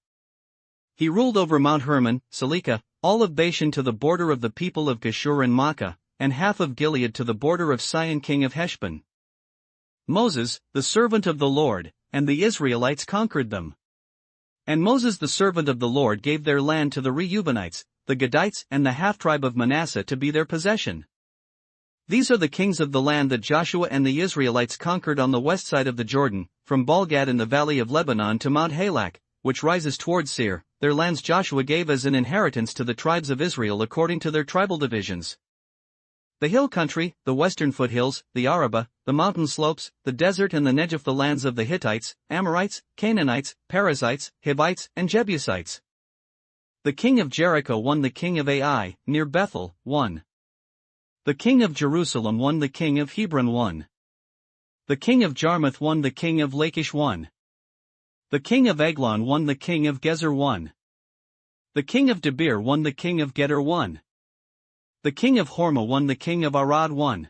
He ruled over Mount Hermon, Salekah, all of Bashan to the border of the people of Geshur and Makkah, and half of Gilead to the border of Sihon king of Heshbon. Moses, the servant of the Lord, and the Israelites conquered them. And Moses the servant of the Lord gave their land to the Reubenites, the Gadites and the half-tribe of Manasseh to be their possession. These are the kings of the land that Joshua and the Israelites conquered on the west side of the Jordan, from Baal-Gad in the valley of Lebanon to Mount Halak, which rises towards Seir. Their lands Joshua gave as an inheritance to the tribes of Israel according to their tribal divisions. The hill country, the western foothills, the Arabah, the mountain slopes, the desert and the Negev, the lands of the Hittites, Amorites, Canaanites, Perizzites, Hivites, and Jebusites. The king of Jericho won the king of Ai, near Bethel, 1. The king of Jerusalem won the king of Hebron, 1. The king of Jarmuth won the king of Lachish, 1. The king of Eglon won the king of Gezer, 1. The king of Debir won the king of Geder, 1. The king of Hormah won the king of Arad, 1.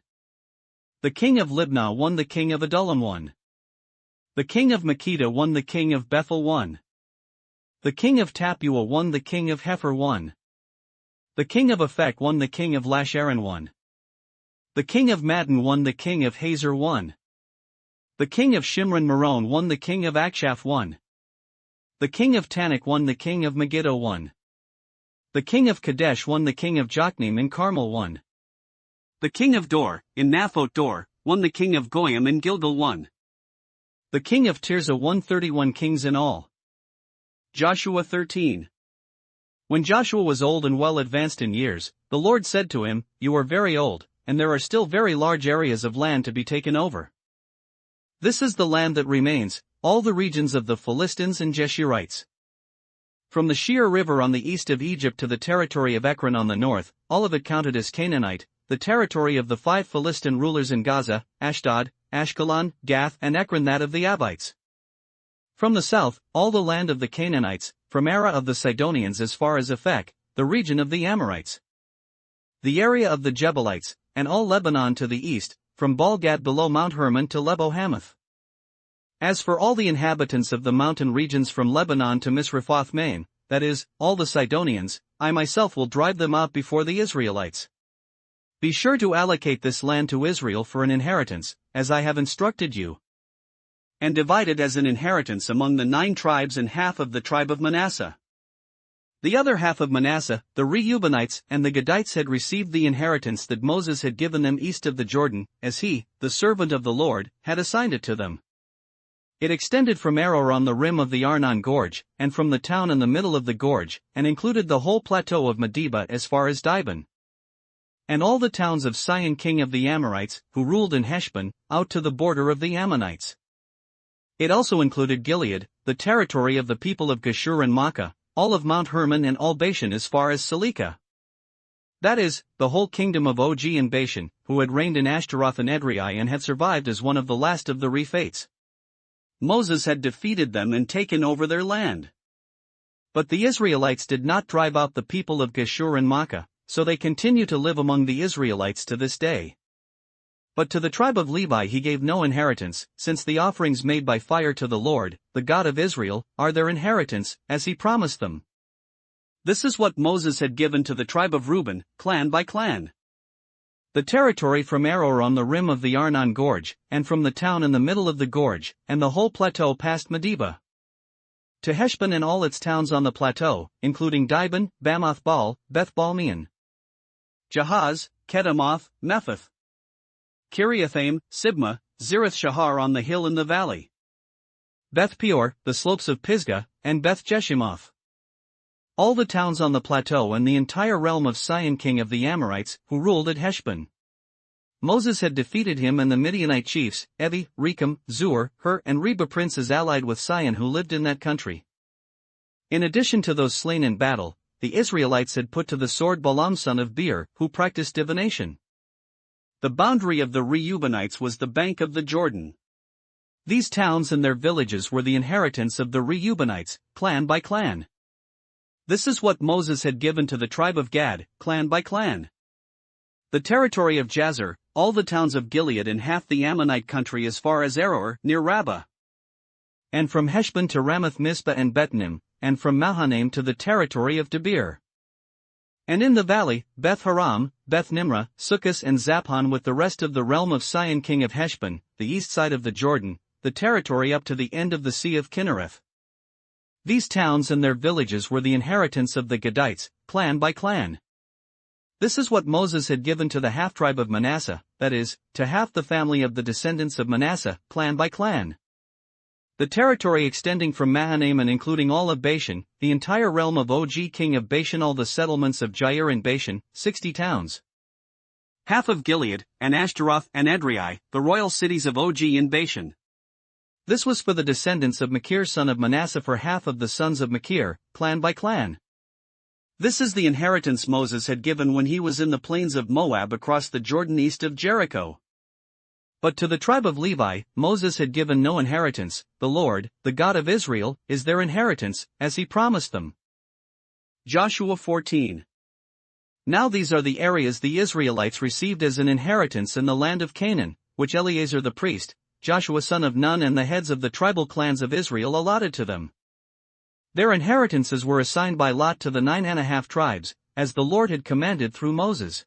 The king of Libnah won the king of Adullam, 1. The king of Makkedah won the king of Bethel, 1. The king of Tappuah won the king of Hepher, 1. The king of Aphek won the king of Lasharon, 1. The king of Madon won the king of Hazor, 1. The king of Shimron Meron won the king of Akshaph, 1. The king of Tanakh won the king of Megiddo, 1. The king of Kadesh won the king of Jokneam in Carmel, 1. The king of Dor, in Naphoth Dor, won the king of Goyim in Gilgal, 1. The king of Tirzah won 31 kings in all. Joshua 13. When Joshua was old and well advanced in years, the Lord said to him, "You are very old, and there are still very large areas of land to be taken over. This is the land that remains, all the regions of the Philistines and Geshurites. From the Shir River on the east of Egypt to the territory of Ekron on the north, all of it counted as Canaanite, the territory of the 5 Philistine rulers in Gaza, Ashdod, Ashkelon, Gath and Ekron, that of the Abites. From the south, all the land of the Canaanites, from Arah of the Sidonians as far as Aphek, the region of the Amorites. The area of the Jebuelites, and all Lebanon to the east, from Baal-Gad below Mount Hermon to Lebo-Hamath. As for all the inhabitants of the mountain regions from Lebanon to Misrephoth-Maim, that is, all the Sidonians, I myself will drive them out before the Israelites. Be sure to allocate this land to Israel for an inheritance, as I have instructed you. And divide it as an inheritance among the 9 tribes and half of the tribe of Manasseh. The other half of Manasseh, the Reubenites and the Gadites had received the inheritance that Moses had given them east of the Jordan, as he, the servant of the Lord, had assigned it to them. It extended from Aroer on the rim of the Arnon Gorge, and from the town in the middle of the gorge, and included the whole plateau of Medeba as far as Dibon. And all the towns of Sihon king of the Amorites, who ruled in Heshbon, out to the border of the Ammonites. It also included Gilead, the territory of the people of Geshur and Makkah, all of Mount Hermon and all Bashan as far as Salekah. That is, the whole kingdom of Og and Bashan, who had reigned in Ashtaroth and Edrei and had survived as one of the last of the Rephates. Moses had defeated them and taken over their land. But the Israelites did not drive out the people of Geshur and Makkah, so they continue to live among the Israelites to this day. But to the tribe of Levi he gave no inheritance, since the offerings made by fire to the Lord, the God of Israel, are their inheritance, as he promised them. This is what Moses had given to the tribe of Reuben, clan by clan. The territory from Aroer on the rim of the Arnon Gorge, and from the town in the middle of the gorge, and the whole plateau past Medeba. To Heshbon and all its towns on the plateau, including Dibon, Bamoth Baal, Beth Balmeon, Jahaz, Kedemoth, Mephath, Kiriathaim, Sibmah, Zerath Shahar on the hill in the valley, Beth Peor, the slopes of Pisgah, and Beth Jeshimoth. All the towns on the plateau and the entire realm of Sihon king of the Amorites, who ruled at Heshbon. Moses had defeated him and the Midianite chiefs, Evi, Rekam, Zur, Hur and Reba princes allied with Sihon who lived in that country. In addition to those slain in battle, the Israelites had put to the sword Balaam son of Beor, who practiced divination. The boundary of the Reubenites was the bank of the Jordan. These towns and their villages were the inheritance of the Reubenites, clan by clan. This is what Moses had given to the tribe of Gad, clan by clan. The territory of Jazer, all the towns of Gilead and half the Ammonite country as far as Aroer, near Rabbah. And from Heshbon to Ramoth Mizpah and Betnim, and from Mahanaim to the territory of Debir. And in the valley, Beth Haram, Beth Nimrah, Sukkos and Zaphon with the rest of the realm of Sihon king of Heshbon, the east side of the Jordan, the territory up to the end of the Sea of Kinnereth. These towns and their villages were the inheritance of the Gadites, clan by clan. This is what Moses had given to the half-tribe of Manasseh, that is, to half the family of the descendants of Manasseh, clan by clan. The territory extending from Mahanaim and including all of Bashan, the entire realm of Og king of Bashan, all the settlements of Jair and Bashan, 60 towns. Half of Gilead, and Ashtaroth and Edrei, the royal cities of Og in Bashan. This was for the descendants of Machir son of Manasseh, for half of the sons of Machir, clan by clan. This is the inheritance Moses had given when he was in the plains of Moab across the Jordan east of Jericho. But to the tribe of Levi, Moses had given no inheritance. The Lord, the God of Israel, is their inheritance, as he promised them. Joshua 14. Now these are the areas the Israelites received as an inheritance in the land of Canaan, which Eleazar the priest, Joshua son of Nun and the heads of the tribal clans of Israel allotted to them. Their inheritances were assigned by lot to the 9½ tribes, as the Lord had commanded through Moses.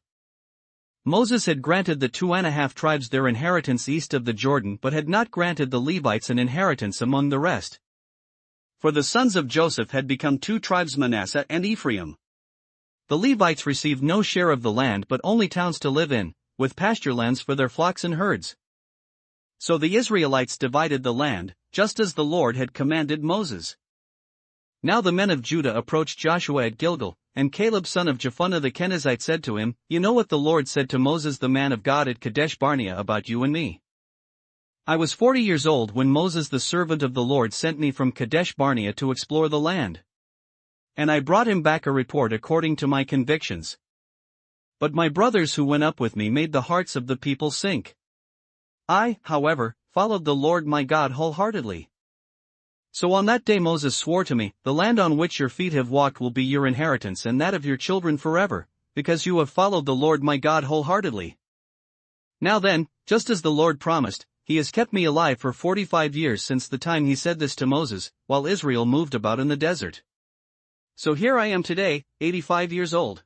Moses had granted the 2½ tribes their inheritance east of the Jordan, but had not granted the Levites an inheritance among the rest. For the sons of Joseph had become 2 tribes, Manasseh and Ephraim. The Levites received no share of the land but only towns to live in, with pasture lands for their flocks and herds. So the Israelites divided the land, just as the Lord had commanded Moses. Now the men of Judah approached Joshua at Gilgal, and Caleb son of Jephunneh the Kenizzite said to him, "You know what the Lord said to Moses the man of God at Kadesh Barnea about you and me. I was 40 years old when Moses the servant of the Lord sent me from Kadesh Barnea to explore the land. And I brought him back a report according to my convictions. But my brothers who went up with me made the hearts of the people sink. I, however, followed the Lord my God wholeheartedly. So on that day Moses swore to me, the land on which your feet have walked will be your inheritance and that of your children forever, because you have followed the Lord my God wholeheartedly. Now then, just as the Lord promised, he has kept me alive for 45 years since the time he said this to Moses, while Israel moved about in the desert. So here I am today, 85 years old.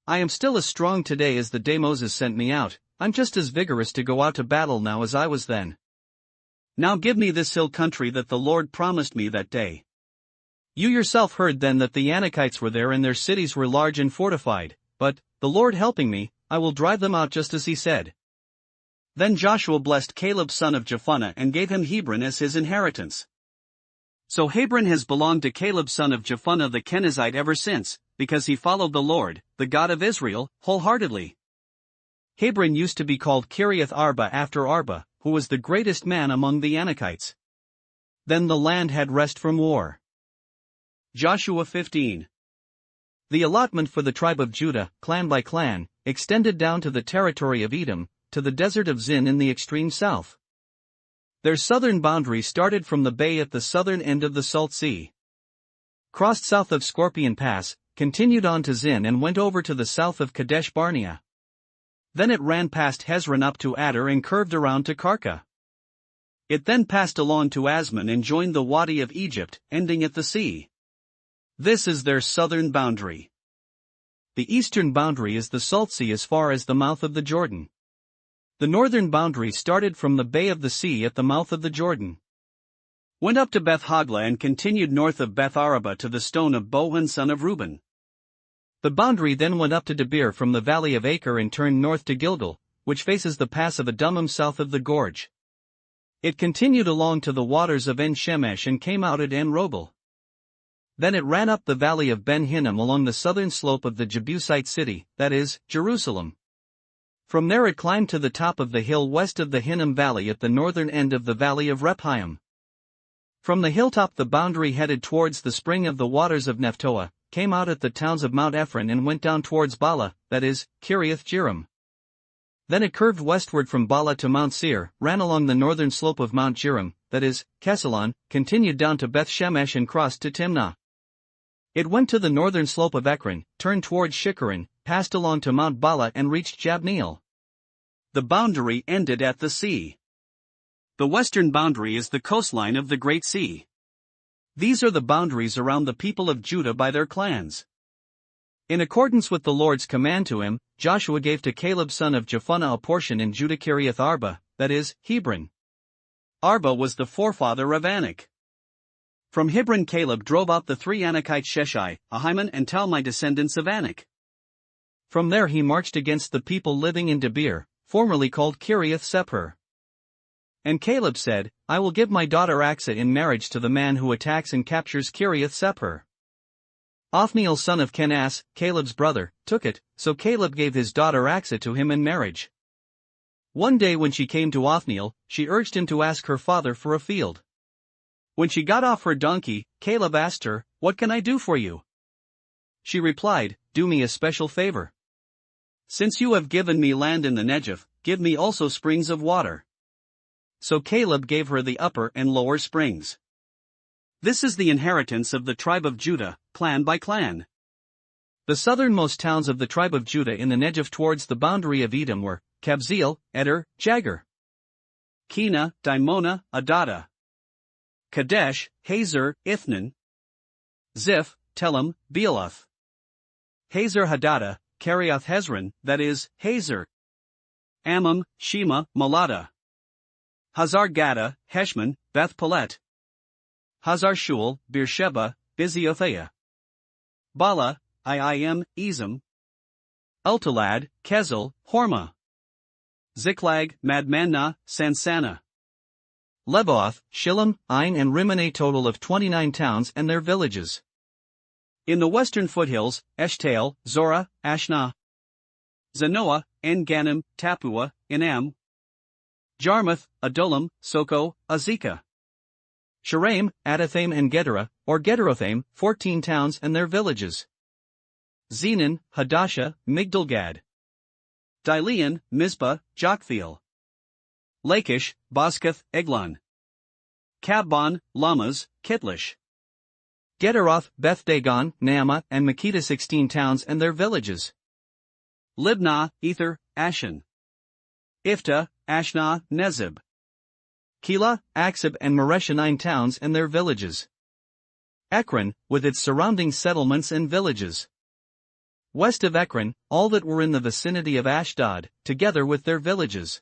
I am still as strong today as the day Moses sent me out. I'm just as vigorous to go out to battle now as I was then. Now give me this hill country that the Lord promised me that day. You yourself heard then that the Anakites were there and their cities were large and fortified, but, the Lord helping me, I will drive them out just as he said." Then Joshua blessed Caleb son of Jephunneh and gave him Hebron as his inheritance. So Hebron has belonged to Caleb son of Jephunneh the Kenizzite ever since, because he followed the Lord, the God of Israel, wholeheartedly. Hebron used to be called Kiriath Arba after Arba, who was the greatest man among the Anakites. Then the land had rest from war. Joshua 15. The allotment for the tribe of Judah, clan by clan, extended down to the territory of Edom, to the desert of Zin in the extreme south. Their southern boundary started from the bay at the southern end of the Salt Sea, crossed south of Scorpion Pass, continued on to Zin and went over to the south of Kadesh Barnea. Then it ran past Hezron up to Adar and curved around to Karka. It then passed along to Asmon and joined the Wadi of Egypt, ending at the sea. This is their southern boundary. The eastern boundary is the Salt Sea as far as the mouth of the Jordan. The northern boundary started from the Bay of the Sea at the mouth of the Jordan, went up to Beth Hogla and continued north of Beth Araba to the stone of Bohan son of Reuben. The boundary then went up to Debir from the valley of Acre and turned north to Gilgal, which faces the pass of Adumim south of the gorge. It continued along to the waters of En Shemesh and came out at En Rogel. Then it ran up the valley of Ben Hinnom along the southern slope of the Jebusite city, that is, Jerusalem. From there it climbed to the top of the hill west of the Hinnom valley at the northern end of the valley of Rephaim. From the hilltop the boundary headed towards the spring of the waters of Nephtoah, came out at the towns of Mount Ephron and went down towards Bala, that is, Kiriath Jearim. Then it curved westward from Bala to Mount Seir, ran along the northern slope of Mount Jearim, that is, Kesalon, continued down to Beth Shemesh and crossed to Timnah. It went to the northern slope of Ekron, turned towards Shikkeron, passed along to Mount Bala and reached Jabneel. The boundary ended at the sea. The western boundary is the coastline of the Great Sea. These are the boundaries around the people of Judah by their clans. In accordance with the Lord's command to him, Joshua gave to Caleb son of Jephunneh a portion in Judah Kiriath Arba, that is, Hebron. Arba was the forefather of Anak. From Hebron Caleb drove out the three Anakites Sheshai, Ahiman and Talmai descendants of Anak. From there he marched against the people living in Debir, formerly called Kiriath Sepher. And Caleb said, I will give my daughter Aksa in marriage to the man who attacks and captures Kiriath Sepher. Othniel son of Kenaz, Caleb's brother, took it, so Caleb gave his daughter Aksa to him in marriage. One day when she came to Othniel, she urged him to ask her father for a field. When she got off her donkey, Caleb asked her, What can I do for you? She replied, Do me a special favor. Since you have given me land in the Negev, give me also springs of water. So Caleb gave her the upper and lower springs. This is the inheritance of the tribe of Judah, clan by clan. The southernmost towns of the tribe of Judah in the Negev towards the boundary of Edom were Kabzeel, Eder, Jagur, Kena, Dimona, Adada, Kadesh, Hazor, Ithnan, Ziph, Telem, Bealoth, Hazor Hadada, Kiriath Hezron, that is, Hazor, Ammon, Shema, Malada, Hazar Gada, Heshmon, Beth Pelet, Hazar Shual, Beersheba, Biziothea, Bala, Iim, Ezem, Ultalad, Kezel, Hormah, Ziklag, Madmanna, Sansana, Leboth, Shillam, Ain and Rimmon, a total of 29 towns and their villages. In the western foothills, Eshtael, Zorah, Ashna, Zanoah, En-Ganim, Tapua, Enam, Jarmuth, Adullam, Soko, Azekah, Sharaim, Adathaim and Gedera, or Gederothaim, 14 towns and their villages. Zenon, Hadasha, Migdalgad, Dilean, Mizpah, Joktheel, Lachish, Boskath, Eglon, Kabban, Lamas, Kitlish, Gederoth, Beth Dagon, Naamah and Makkedah, 16 towns and their villages. Libnah, Ether, Ashan, Iftah, Ashnah, Nezib, Keilah, Aksib and Maresha, 9 towns and their villages. Ekron, with its surrounding settlements and villages. West of Ekron, all that were in the vicinity of Ashdod, together with their villages.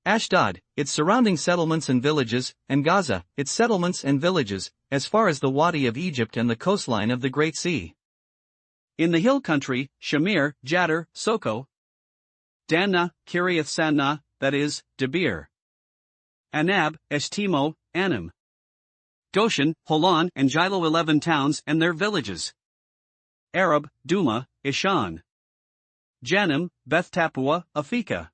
Ashdod, its surrounding settlements and villages, and Gaza, its settlements and villages, as far as the Wadi of Egypt and the coastline of the Great Sea. In the hill country, Shamir, Jadar, Soko, Danna, Kiriath Sanna, that is, Debir, Anab, Eshtemo, Anim, Goshen, Holon and Shiloh, 11 towns and their villages. Arab, Duma, Ishan, Janim, Beth Tapua, Aphekah,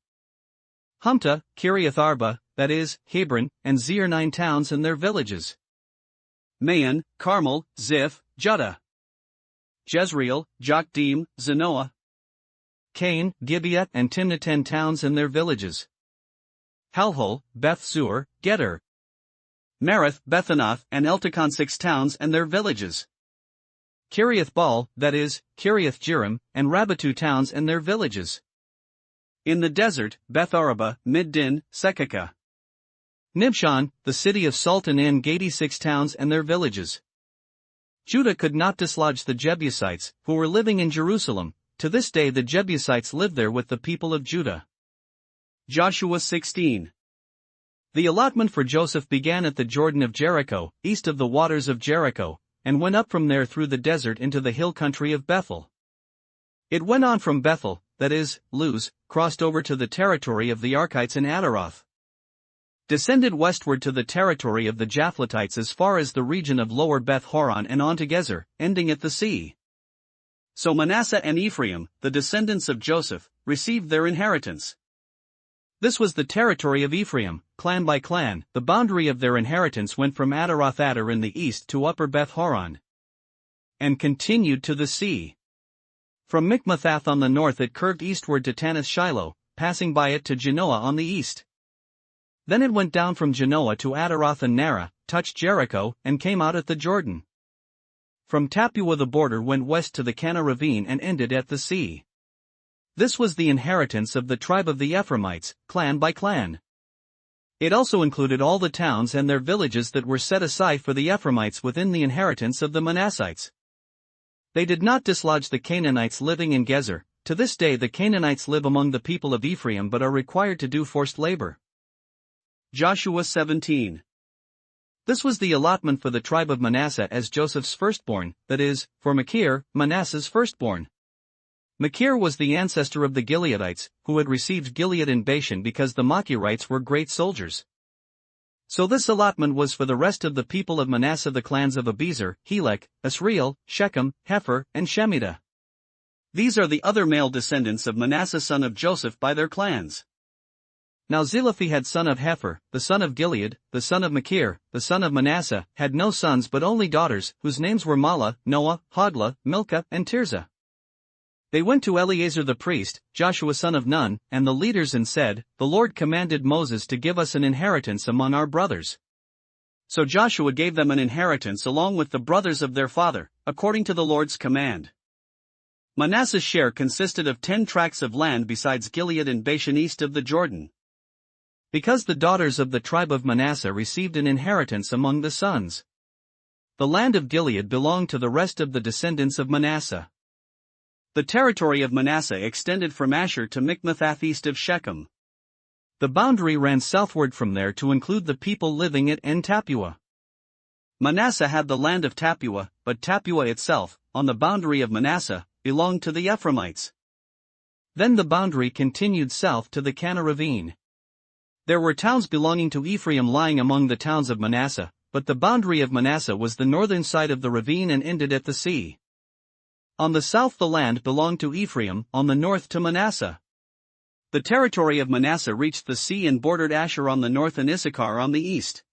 Humta, Kiriath Arba, that is, Hebron, and Zir, 9 towns and their villages. Maon, Carmel, Ziph, Judah, Jezreel, Jokdeam, Zanoah, Cain, Gibeah and Timnah, 10 towns and their villages. Halhul, Beth-zur, Gedor, Merath, Bethanath, and Eltekon, 6 towns and their villages. Kiriath-Baal, that is, Kiriath-Jearim, and Rabbah, 2 towns and their villages. In the desert, Beth-araba, Middin, Sekaka. Nibshan, the city of salt, and En-Gedi, 6 towns and their villages. Judah could not dislodge the Jebusites, who were living in Jerusalem. To this day the Jebusites live there with the people of Judah. Joshua 16. The allotment for Joseph began at the Jordan of Jericho, east of the waters of Jericho, and went up from there through the desert into the hill country of Bethel. It went on from Bethel, that is, Luz, crossed over to the territory of the Archites and Ataroth, descended westward to the territory of the Japhletites as far as the region of Lower Beth Horon and on to Gezer, ending at the sea. So Manasseh and Ephraim, the descendants of Joseph, received their inheritance. This was the territory of Ephraim, clan by clan. The boundary of their inheritance went from Ataroth Adar in the east to Upper Beth Horon, and continued to the sea. From Mikmathath on the north it curved eastward to Tanath Shiloh, passing by it to Genoa on the east. Then it went down from Genoa to Ataroth and Nara, touched Jericho, and came out at the Jordan. From Tapua the border went west to the Kana ravine and ended at the sea. This was the inheritance of the tribe of the Ephraimites, clan by clan. It also included all the towns and their villages that were set aside for the Ephraimites within the inheritance of the Manassites. They did not dislodge the Canaanites living in Gezer. To this day the Canaanites live among the people of Ephraim but are required to do forced labor. Joshua 17. This was the allotment for the tribe of Manasseh as Joseph's firstborn, that is, for Machir, Manasseh's firstborn. Machir was the ancestor of the Gileadites, who had received Gilead in Bashan because the Machirites were great soldiers. So this allotment was for the rest of the people of Manasseh, the clans of Abiezer, Helek, Asriel, Shechem, Hepher, and Shemida. These are the other male descendants of Manasseh son of Joseph by their clans. Now Zelophehad son of Hepher, the son of Gilead, the son of Machir, the son of Manasseh, had no sons but only daughters, whose names were Mahlah, Noah, Hoglah, Milcah, and Tirzah. They went to Eleazar the priest, Joshua son of Nun, and the leaders and said, "The Lord commanded Moses to give us an inheritance among our brothers." So Joshua gave them an inheritance along with the brothers of their father, according to the Lord's command. Manasseh's share consisted of 10 tracts of land besides Gilead and Bashan east of the Jordan. Because the daughters of the tribe of Manasseh received an inheritance among the sons. The land of Gilead belonged to the rest of the descendants of Manasseh. The territory of Manasseh extended from Asher to Mikmathath east of Shechem. The boundary ran southward from there to include the people living at En-Tapua. Manasseh had the land of Tapua, but Tapua itself, on the boundary of Manasseh, belonged to the Ephraimites. Then the boundary continued south to the Kana ravine. There were towns belonging to Ephraim lying among the towns of Manasseh, but the boundary of Manasseh was the northern side of the ravine and ended at the sea. On the south the land belonged to Ephraim, on the north to Manasseh. The territory of Manasseh reached the sea and bordered Asher on the north and Issachar on the east.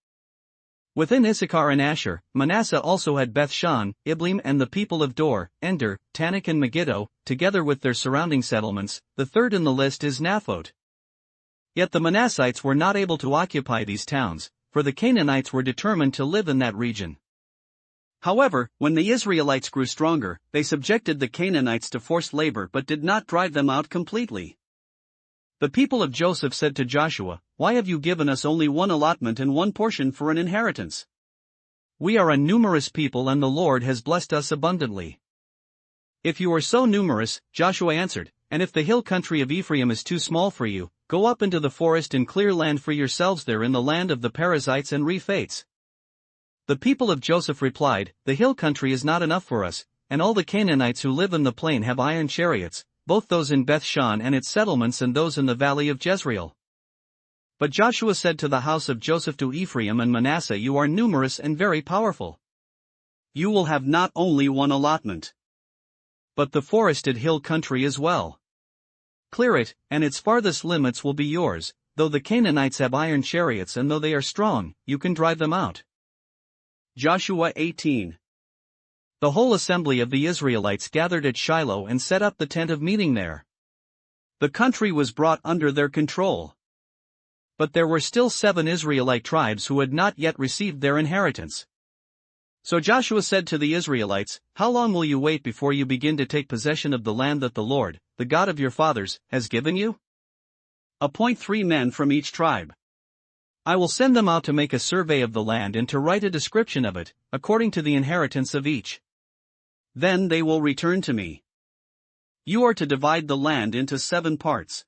Within Issachar and Asher, Manasseh also had Beth-shan, Iblim and the people of Dor, Ender, Tanakh and Megiddo, together with their surrounding settlements. The third in the list is Naphoth. Yet the Manassites were not able to occupy these towns, for the Canaanites were determined to live in that region. However, when the Israelites grew stronger, they subjected the Canaanites to forced labor but did not drive them out completely. The people of Joseph said to Joshua, "Why have you given us only one allotment and one portion for an inheritance? We are a numerous people and the Lord has blessed us abundantly." "If you are so numerous," Joshua answered, "and if the hill country of Ephraim is too small for you, go up into the forest and clear land for yourselves there in the land of the Perizzites and Rephates." The people of Joseph replied, "The hill country is not enough for us, and all the Canaanites who live in the plain have iron chariots, both those in Beth-shan and its settlements and those in the valley of Jezreel." But Joshua said to the house of Joseph, to Ephraim and Manasseh, "You are numerous and very powerful. You will have not only one allotment, but the forested hill country as well. Clear it, and its farthest limits will be yours. Though the Canaanites have iron chariots and though they are strong, you can drive them out." Joshua 18. The whole assembly of the Israelites gathered at Shiloh and set up the tent of meeting there. The country was brought under their control. But there were still 7 Israelite tribes who had not yet received their inheritance. So Joshua said to the Israelites, "How long will you wait before you begin to take possession of the land that the Lord, the God of your fathers, has given you? Appoint 3 men from each tribe. I will send them out to make a survey of the land and to write a description of it, according to the inheritance of each. Then they will return to me. You are to divide the land into 7 parts.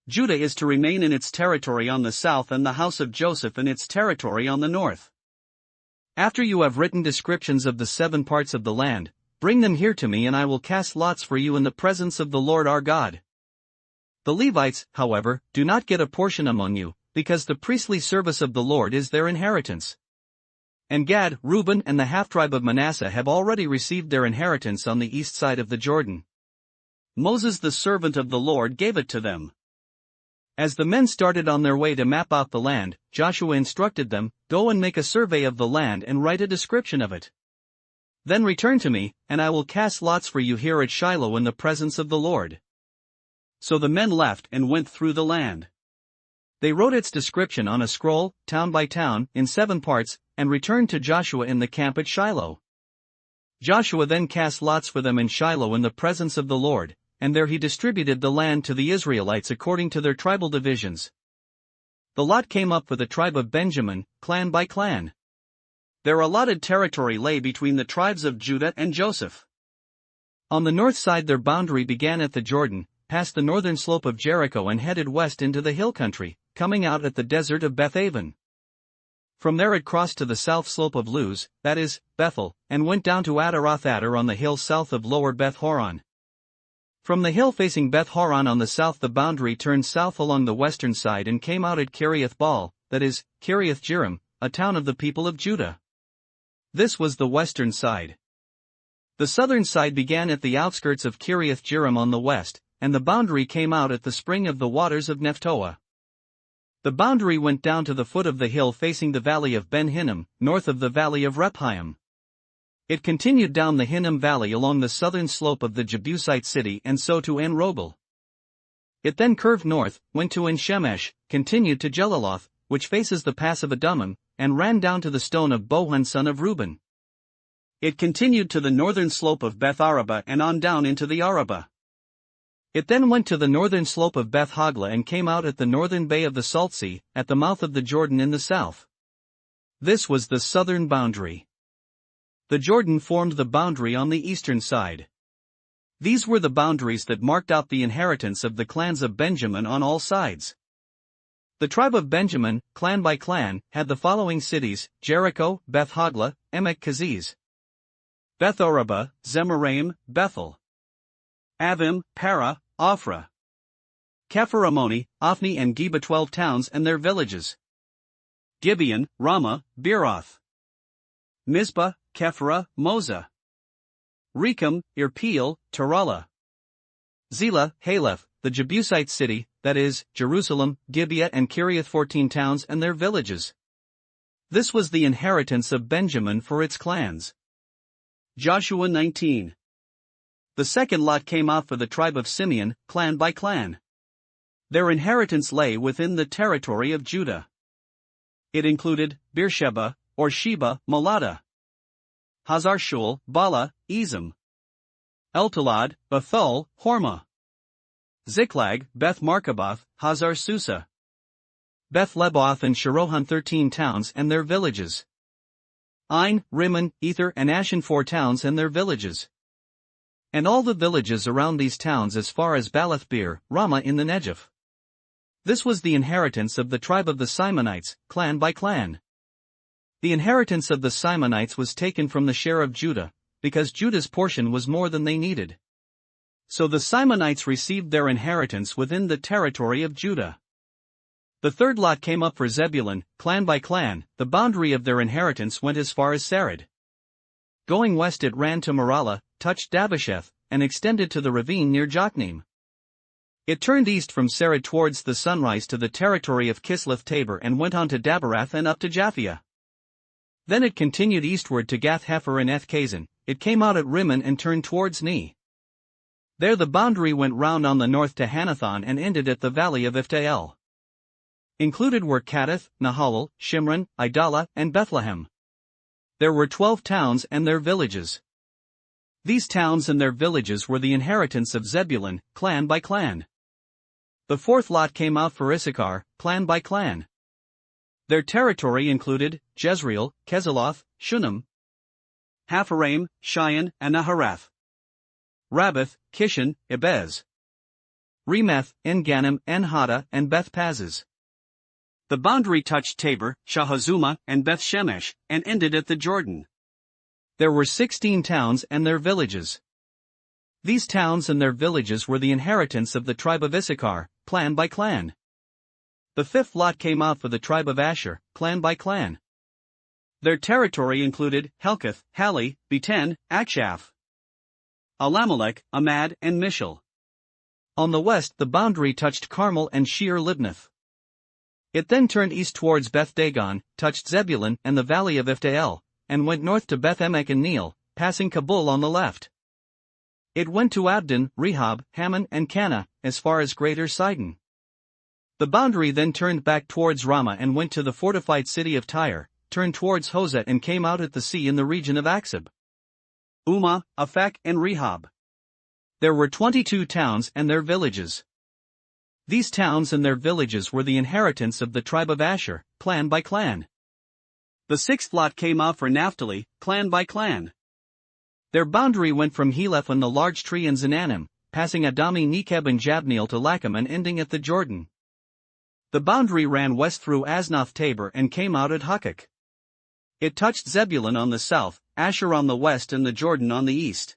Judah is to remain in its territory on the south and the house of Joseph in its territory on the north. After you have written descriptions of the 7 parts of the land, bring them here to me and I will cast lots for you in the presence of the Lord our God. The Levites, however, do not get a portion among you, because the priestly service of the Lord is their inheritance. And Gad, Reuben and the half-tribe of Manasseh have already received their inheritance on the east side of the Jordan. Moses the servant of the Lord gave it to them." As the men started on their way to map out the land, Joshua instructed them, "Go and make a survey of the land and write a description of it. Then return to me, and I will cast lots for you here at Shiloh in the presence of the Lord." So the men left and went through the land. They wrote its description on a scroll, town by town, in 7 parts, and returned to Joshua in the camp at Shiloh. Joshua then cast lots for them in Shiloh in the presence of the Lord, and there he distributed the land to the Israelites according to their tribal divisions. The lot came up for the tribe of Benjamin, clan by clan. Their allotted territory lay between the tribes of Judah and Joseph. On the north side their boundary began at the Jordan, passed the northern slope of Jericho and headed west into the hill country, coming out at the desert of Beth-aven. From there it crossed to the south slope of Luz, that is, Bethel, and went down to Adaroth-Adar on the hill south of lower Beth-horon. From the hill facing Beth-horon on the south the boundary turned south along the western side and came out at Kiriath-baal, that is, Kiriath-jearim, a town of the people of Judah. This was the western side. The southern side began at the outskirts of Kiriath-jearim on the west, and the boundary came out at the spring of the waters of Nephtoah. The boundary went down to the foot of the hill facing the valley of Ben Hinnom, north of the valley of Rephaim. It continued down the Hinnom Valley along the southern slope of the Jebusite city and so to En Rogel. It then curved north, went to En Shemesh, continued to Jeliloth, which faces the pass of Adummim, and ran down to the stone of Bohan son of Reuben. It continued to the northern slope of Beth Araba and on down into the Araba. It then went to the northern slope of Beth Hogla and came out at the northern bay of the Salt Sea, at the mouth of the Jordan in the south. This was the southern boundary. The Jordan formed the boundary on the eastern side. These were the boundaries that marked out the inheritance of the clans of Benjamin on all sides. The tribe of Benjamin, clan by clan, had the following cities: Jericho, Beth Hogla, Emek Keziz, Beth Araba, Zemaraim, Bethel, Avim, Para, Ophrah, Kepher-Ammoni, Ophni and Geba, 12 towns and their villages, Gibeon, Ramah, Beeroth, Mizpah, Kephirah, Moza, Rechem, Irpeel, Tarala, Zelah, Haleph, the Jebusite city, that is, Jerusalem, Gibeah and Kiriath, 14 towns and their villages. This was the inheritance of Benjamin for its clans. Joshua 19. The second lot came out for the tribe of Simeon, clan by clan. Their inheritance lay within the territory of Judah. It included Beersheba, or Sheba, Malada, Hazar-Shul, Bala, Ezem, Eltolad, Bethul, Hormah, Ziklag, Beth Markaboth, Hazar Susa, Beth Leboth and Sharohan, 13 towns and their villages, Ain, Rimmon, Ether and Ashan, 4 towns and their villages, and all the villages around these towns as far as Balath-beer, Ramah in the Negev. This was the inheritance of the tribe of the Simonites, clan by clan. The inheritance of the Simonites was taken from the share of Judah, because Judah's portion was more than they needed. So the Simonites received their inheritance within the territory of Judah. The third lot came up for Zebulun, clan by clan. The boundary of their inheritance went as far as Sarid. Going west it ran to Maralah, touched Dabbesheth, and extended to the ravine near Jokneam. It turned east from Sarid towards the sunrise to the territory of Kislev Tabor and went on to Daberath and up to Japhia. Then it continued eastward to Gath-Hepher and Eth-Kazin. It came out at Rimmon and turned towards Ne. There the boundary went round on the north to Hanathon and ended at the valley of Iftael. Included were Cadath, Nahalal, Shimron, Idalah, and Bethlehem. There were 12 towns and their villages. These towns and their villages were the inheritance of Zebulun, clan by clan. The fourth lot came out for Issachar, clan by clan. Their territory included Jezreel, Keziloth, Shunem, Hapharaim, Shion, and Naharath, Rabbath, Kishon, Ebez, Remeth, En-Ganim, En-Hada, and Beth-Pazzez. The boundary touched Tabor, Shahazuma, and Beth-Shemesh, and ended at the Jordan. There were 16 towns and their villages. These towns and their villages were the inheritance of the tribe of Issachar, clan by clan. The fifth lot came out for the tribe of Asher, clan by clan. Their territory included Helkath, Hali, Beten, Akshaph, Alamelech, Amad, and Mishal. On the west the boundary touched Carmel and Shir Libnath. It then turned east towards Beth Dagon, touched Zebulun and the valley of Iftael, and went north to Beth Emek and Neill, passing Kabul on the left. It went to Abdon, Rehob, Hammon, and Cana, as far as Greater Sidon. The boundary then turned back towards Ramah and went to the fortified city of Tyre, turned towards Hoseth and came out at the sea in the region of Aksab, Umah, Aphek, and Rehob. There were 22 towns and their villages. These towns and their villages were the inheritance of the tribe of Asher, clan by clan. The sixth lot came out for Naphtali, clan by clan. Their boundary went from Heleph the large tree in Zananim, passing Adami Nekeb and Jabneel to Lacham and ending at the Jordan. The boundary ran west through Asnoth Tabor and came out at Hukkok. It touched Zebulun on the south, Asher on the west and the Jordan on the east.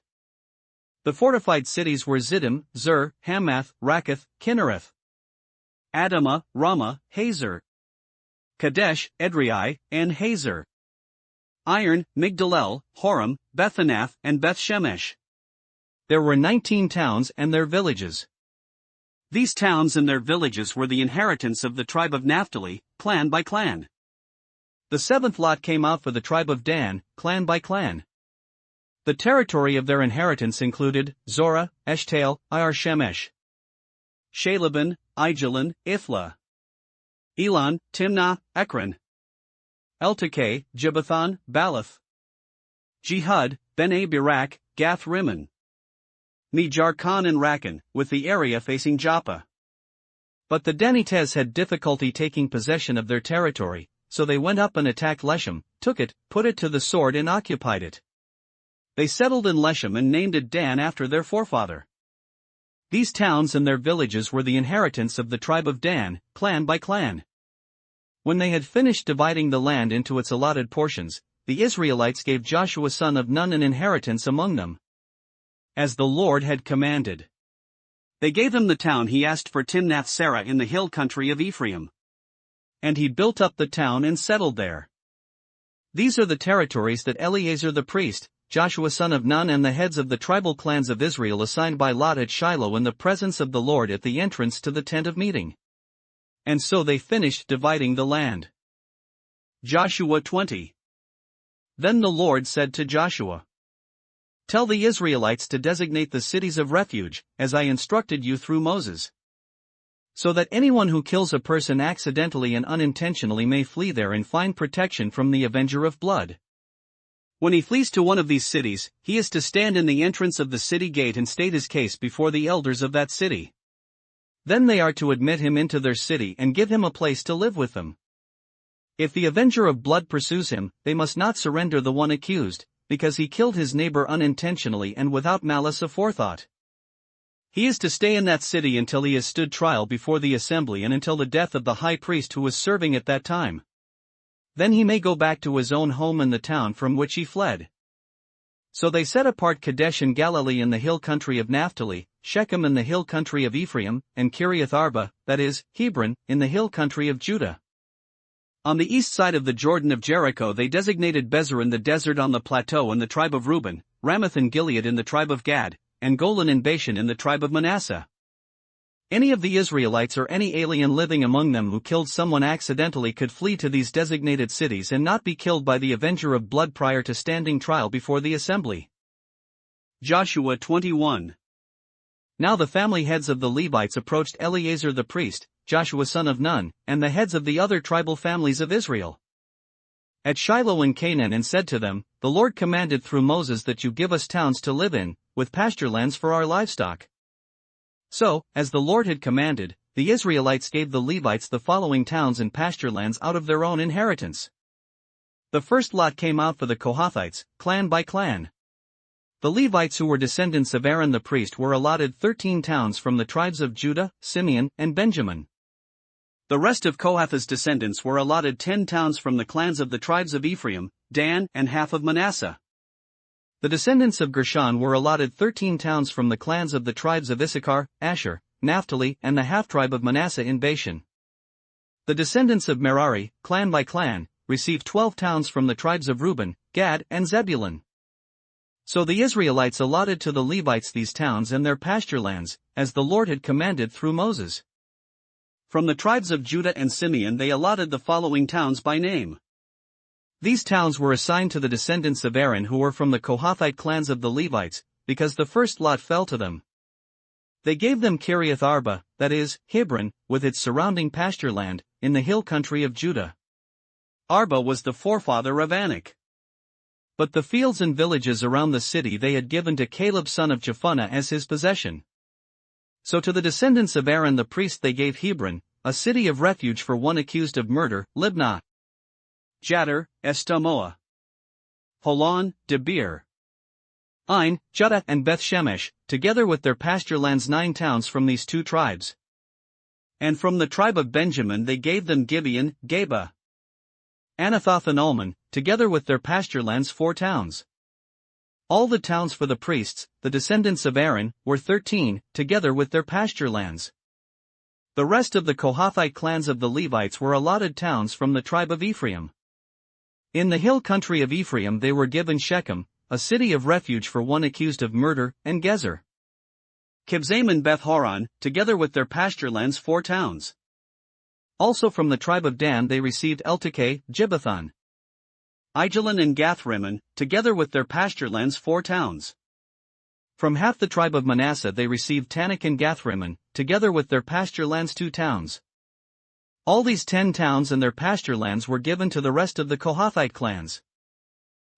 The fortified cities were Ziddim, Zur, Hamath, Rakkath, Kinnereth, Adamah, Ramah, Hazor, Kadesh, Edrei, and Hazor, Iron, Migdalel, Horem, Bethanath, and Beth-Shemesh. There were 19 towns and their villages. These towns and their villages were the inheritance of the tribe of Naphtali, clan by clan. The seventh lot came out for the tribe of Dan, clan by clan. The territory of their inheritance included Zorah, Eshtael, Ir-Shemesh, Shalabin, Aijalon, Ithla, Elon, Timnah, Ekron, Eltekeh, Gibbethon, Balath, Jehud, Bene Berak, Gath Rimmon, Mejarkon and Rakan, with the area facing Joppa. But the Danites had difficulty taking possession of their territory, so they went up and attacked Leshem, took it, put it to the sword and occupied it. They settled in Leshem and named it Dan after their forefather. These towns and their villages were the inheritance of the tribe of Dan, clan by clan. When they had finished dividing the land into its allotted portions, the Israelites gave Joshua son of Nun an inheritance among them, as the Lord had commanded. They gave him the town he asked for Timnath-Serah in the hill country of Ephraim. And he built up the town and settled there. These are the territories that Eleazar the priest, Joshua son of Nun and the heads of the tribal clans of Israel assigned by lot at Shiloh in the presence of the Lord at the entrance to the tent of meeting. And so they finished dividing the land. Joshua 20. Then the Lord said to Joshua, "Tell the Israelites to designate the cities of refuge, as I instructed you through Moses, so that anyone who kills a person accidentally and unintentionally may flee there and find protection from the avenger of blood. When he flees to one of these cities, he is to stand in the entrance of the city gate and state his case before the elders of that city. Then they are to admit him into their city and give him a place to live with them. If the avenger of blood pursues him, they must not surrender the one accused, because he killed his neighbor unintentionally and without malice aforethought. He is to stay in that city until he has stood trial before the assembly and until the death of the high priest who was serving at that time. Then he may go back to his own home in the town from which he fled." So they set apart Kadesh in Galilee in the hill country of Naphtali, Shechem in the hill country of Ephraim, and Kiriath Arba, that is, Hebron, in the hill country of Judah. On the east side of the Jordan of Jericho they designated Bezer in the desert on the plateau in the tribe of Reuben, Ramoth and Gilead in the tribe of Gad, and Golan and Bashan in the tribe of Manasseh. Any of the Israelites or any alien living among them who killed someone accidentally could flee to these designated cities and not be killed by the avenger of blood prior to standing trial before the assembly. Joshua 21. Now the family heads of the Levites approached Eleazar the priest, Joshua son of Nun, and the heads of the other tribal families of Israel at Shiloh in Canaan, and said to them, "The Lord commanded through Moses that you give us towns to live in, with pasture lands for our livestock." So, as the Lord had commanded, the Israelites gave the Levites the following towns and pasture lands out of their own inheritance. The first lot came out for the Kohathites, clan by clan. The Levites, who were descendants of Aaron the priest, were allotted 13 towns from the tribes of Judah, Simeon, and Benjamin. The rest of Kohath's descendants were allotted 10 towns from the clans of the tribes of Ephraim, Dan, and half of Manasseh. The descendants of Gershon were allotted 13 towns from the clans of the tribes of Issachar, Asher, Naphtali, and the half-tribe of Manasseh in Bashan. The descendants of Merari, clan by clan, received 12 towns from the tribes of Reuben, Gad, and Zebulun. So the Israelites allotted to the Levites these towns and their pasture lands, as the Lord had commanded through Moses. From the tribes of Judah and Simeon they allotted the following towns by name. These towns were assigned to the descendants of Aaron who were from the Kohathite clans of the Levites, because the first lot fell to them. They gave them Kiriath Arba, that is, Hebron, with its surrounding pasture land, in the hill country of Judah. Arba was the forefather of Anak. But the fields and villages around the city they had given to Caleb son of Jephunneh as his possession. So to the descendants of Aaron the priest they gave Hebron, a city of refuge for one accused of murder, Libnah, Jattir, Estamoa, Holon, Debir, Ain, Judah, and Beth Shemesh, together with their pasture lands 9 towns from these 2 tribes. And from the tribe of Benjamin they gave them Gibeon, Geba, Anathoth and Almon, together with their pasture lands 4 towns. All the towns for the priests, the descendants of Aaron, were 13, together with their pasture lands. The rest of the Kohathite clans of the Levites were allotted towns from the tribe of Ephraim. In the hill country of Ephraim they were given Shechem, a city of refuge for one accused of murder, and Gezer, Kibzaim and Beth Horon, together with their pasture lands 4 towns. Also from the tribe of Dan they received Eltekeh, Gibbethon, Aijalon and Gathrimmon, together with their pasture lands 4 towns. From half the tribe of Manasseh they received Tanakh and Gathrimmon, together with their pasture lands 2 towns. All these 10 towns and their pasture lands were given to the rest of the Kohathite clans.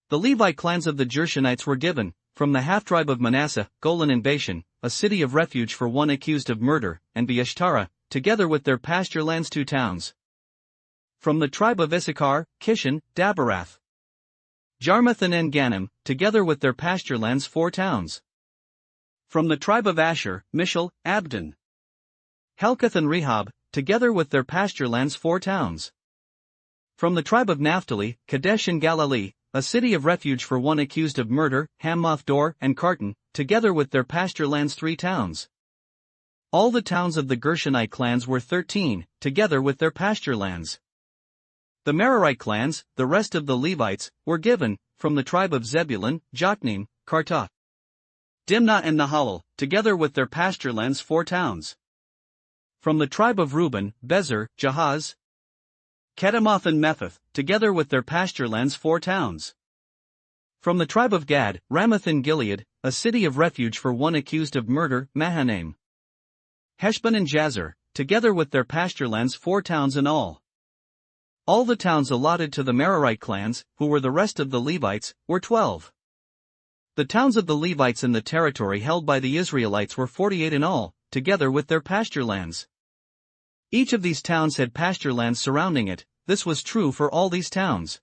The Levite clans of the Gershonites were given, from the half-tribe of Manasseh, Golan and Bashan, a city of refuge for one accused of murder, and Beeshtara, together with their pasture lands 2 towns. From the tribe of Issachar, Kishon, Daberath, Jarmuth and En-Ganim, together with their pasture lands 4 towns. From the tribe of Asher, Mishal, Abdon, Helkath and Rehob, together with their pasture lands 4 towns. From the tribe of Naphtali, Kadesh and Galilee, a city of refuge for one accused of murder, Hammoth Dor and Kartan, together with their pasture lands 3 towns. All the towns of the Gershonite clans were 13, together with their pasture lands. The Merarite clans, the rest of the Levites, were given, from the tribe of Zebulun, Jokneam, Karta, Dimnah and Nahalal, together with their pasture lands 4 towns. From the tribe of Reuben, Bezer, Jahaz, Kedemoth and Mephath, together with their pasture lands 4 towns. From the tribe of Gad, Ramoth in Gilead, a city of refuge for one accused of murder, Mahanaim, Heshbon and Jazer, together with their pasture lands 4 towns in all. All the towns allotted to the Merarite clans, who were the rest of the Levites, were 12. The towns of the Levites in the territory held by the Israelites were 48 in all, together with their pasture lands. Each of these towns had pasture lands surrounding it. This was true for all these towns.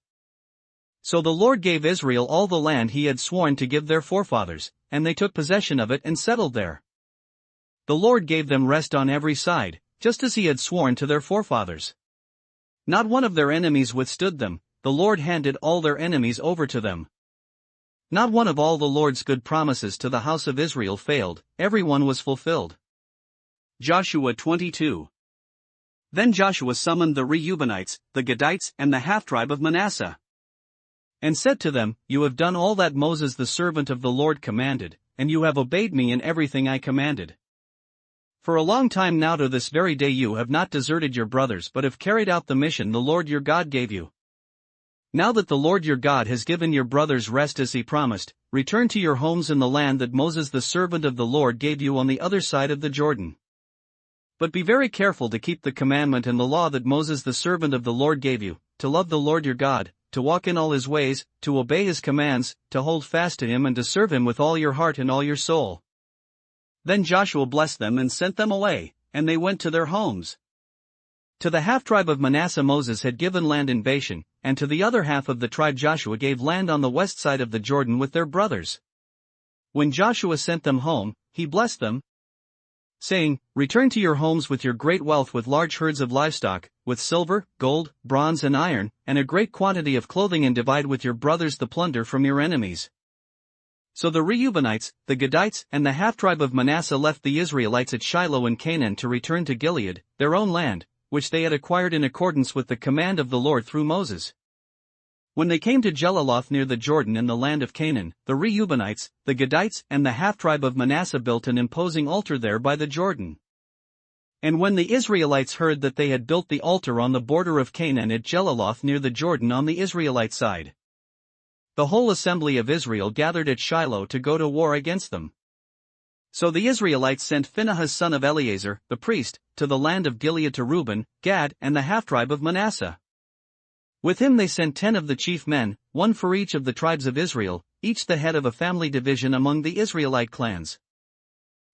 So the Lord gave Israel all the land he had sworn to give their forefathers, and they took possession of it and settled there. The Lord gave them rest on every side, just as he had sworn to their forefathers. Not one of their enemies withstood them, the Lord handed all their enemies over to them. Not one of all the Lord's good promises to the house of Israel failed, every one was fulfilled. Joshua 22. Then Joshua summoned the Reubenites, the Gadites, and the half-tribe of Manasseh, and said to them, "You have done all that Moses the servant of the Lord commanded, and you have obeyed me in everything I commanded. For a long time now to this very day you have not deserted your brothers but have carried out the mission the Lord your God gave you. Now that the Lord your God has given your brothers rest as he promised, return to your homes in the land that Moses the servant of the Lord gave you on the other side of the Jordan. But be very careful to keep the commandment and the law that Moses the servant of the Lord gave you, to love the Lord your God, to walk in all his ways, to obey his commands, to hold fast to him and to serve him with all your heart and all your soul." Then Joshua blessed them and sent them away, and they went to their homes. To the half-tribe of Manasseh Moses had given land in Bashan, and to the other half of the tribe Joshua gave land on the west side of the Jordan with their brothers. When Joshua sent them home, he blessed them, saying, "Return to your homes with your great wealth, with large herds of livestock, with silver, gold, bronze and iron, and a great quantity of clothing, and divide with your brothers the plunder from your enemies." So the Reubenites, the Gadites, and the half-tribe of Manasseh left the Israelites at Shiloh in Canaan to return to Gilead, their own land, which they had acquired in accordance with the command of the Lord through Moses. When they came to Jeliloth near the Jordan in the land of Canaan, the Reubenites, the Gadites, and the half-tribe of Manasseh built an imposing altar there by the Jordan. And when the Israelites heard that they had built the altar on the border of Canaan at Jeliloth near the Jordan on the Israelite side, the whole assembly of Israel gathered at Shiloh to go to war against them. So the Israelites sent Phinehas son of Eleazar, the priest, to the land of Gilead to Reuben, Gad, and the half-tribe of Manasseh. With him they sent 10 of the chief men, one for each of the tribes of Israel, each the head of a family division among the Israelite clans.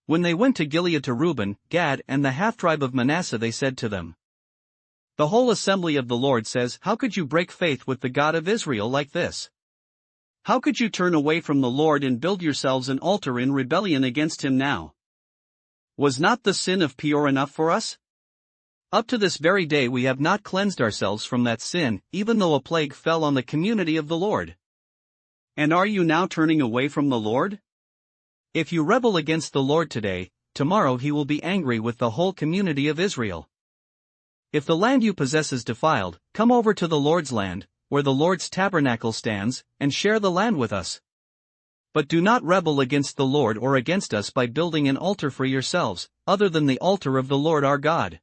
When they went to Gilead to Reuben, Gad, and the half-tribe of Manasseh, they said to them, "The whole assembly of the Lord says, how could you break faith with the God of Israel like this? How could you turn away from the Lord and build yourselves an altar in rebellion against him now? Was not the sin of Peor enough for us? Up to this very day we have not cleansed ourselves from that sin, even though a plague fell on the community of the Lord. And are you now turning away from the Lord? If you rebel against the Lord today, tomorrow he will be angry with the whole community of Israel. If the land you possess is defiled, come over to the Lord's land, where the Lord's tabernacle stands, and share the land with us. But do not rebel against the Lord or against us by building an altar for yourselves, other than the altar of the Lord our God."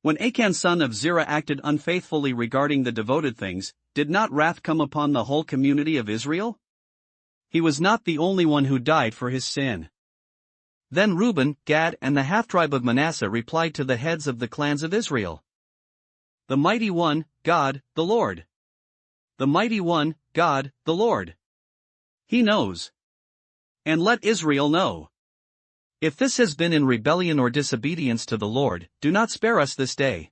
When Achan son of Zerah acted unfaithfully regarding the devoted things, did not wrath come upon the whole community of Israel? He was not the only one who died for his sin. Then Reuben, Gad, and the half-tribe of Manasseh replied to the heads of the clans of Israel, "The mighty one, God, the Lord. The mighty one, God, the Lord. He knows. And let Israel know. If this has been in rebellion or disobedience to the Lord, do not spare us this day.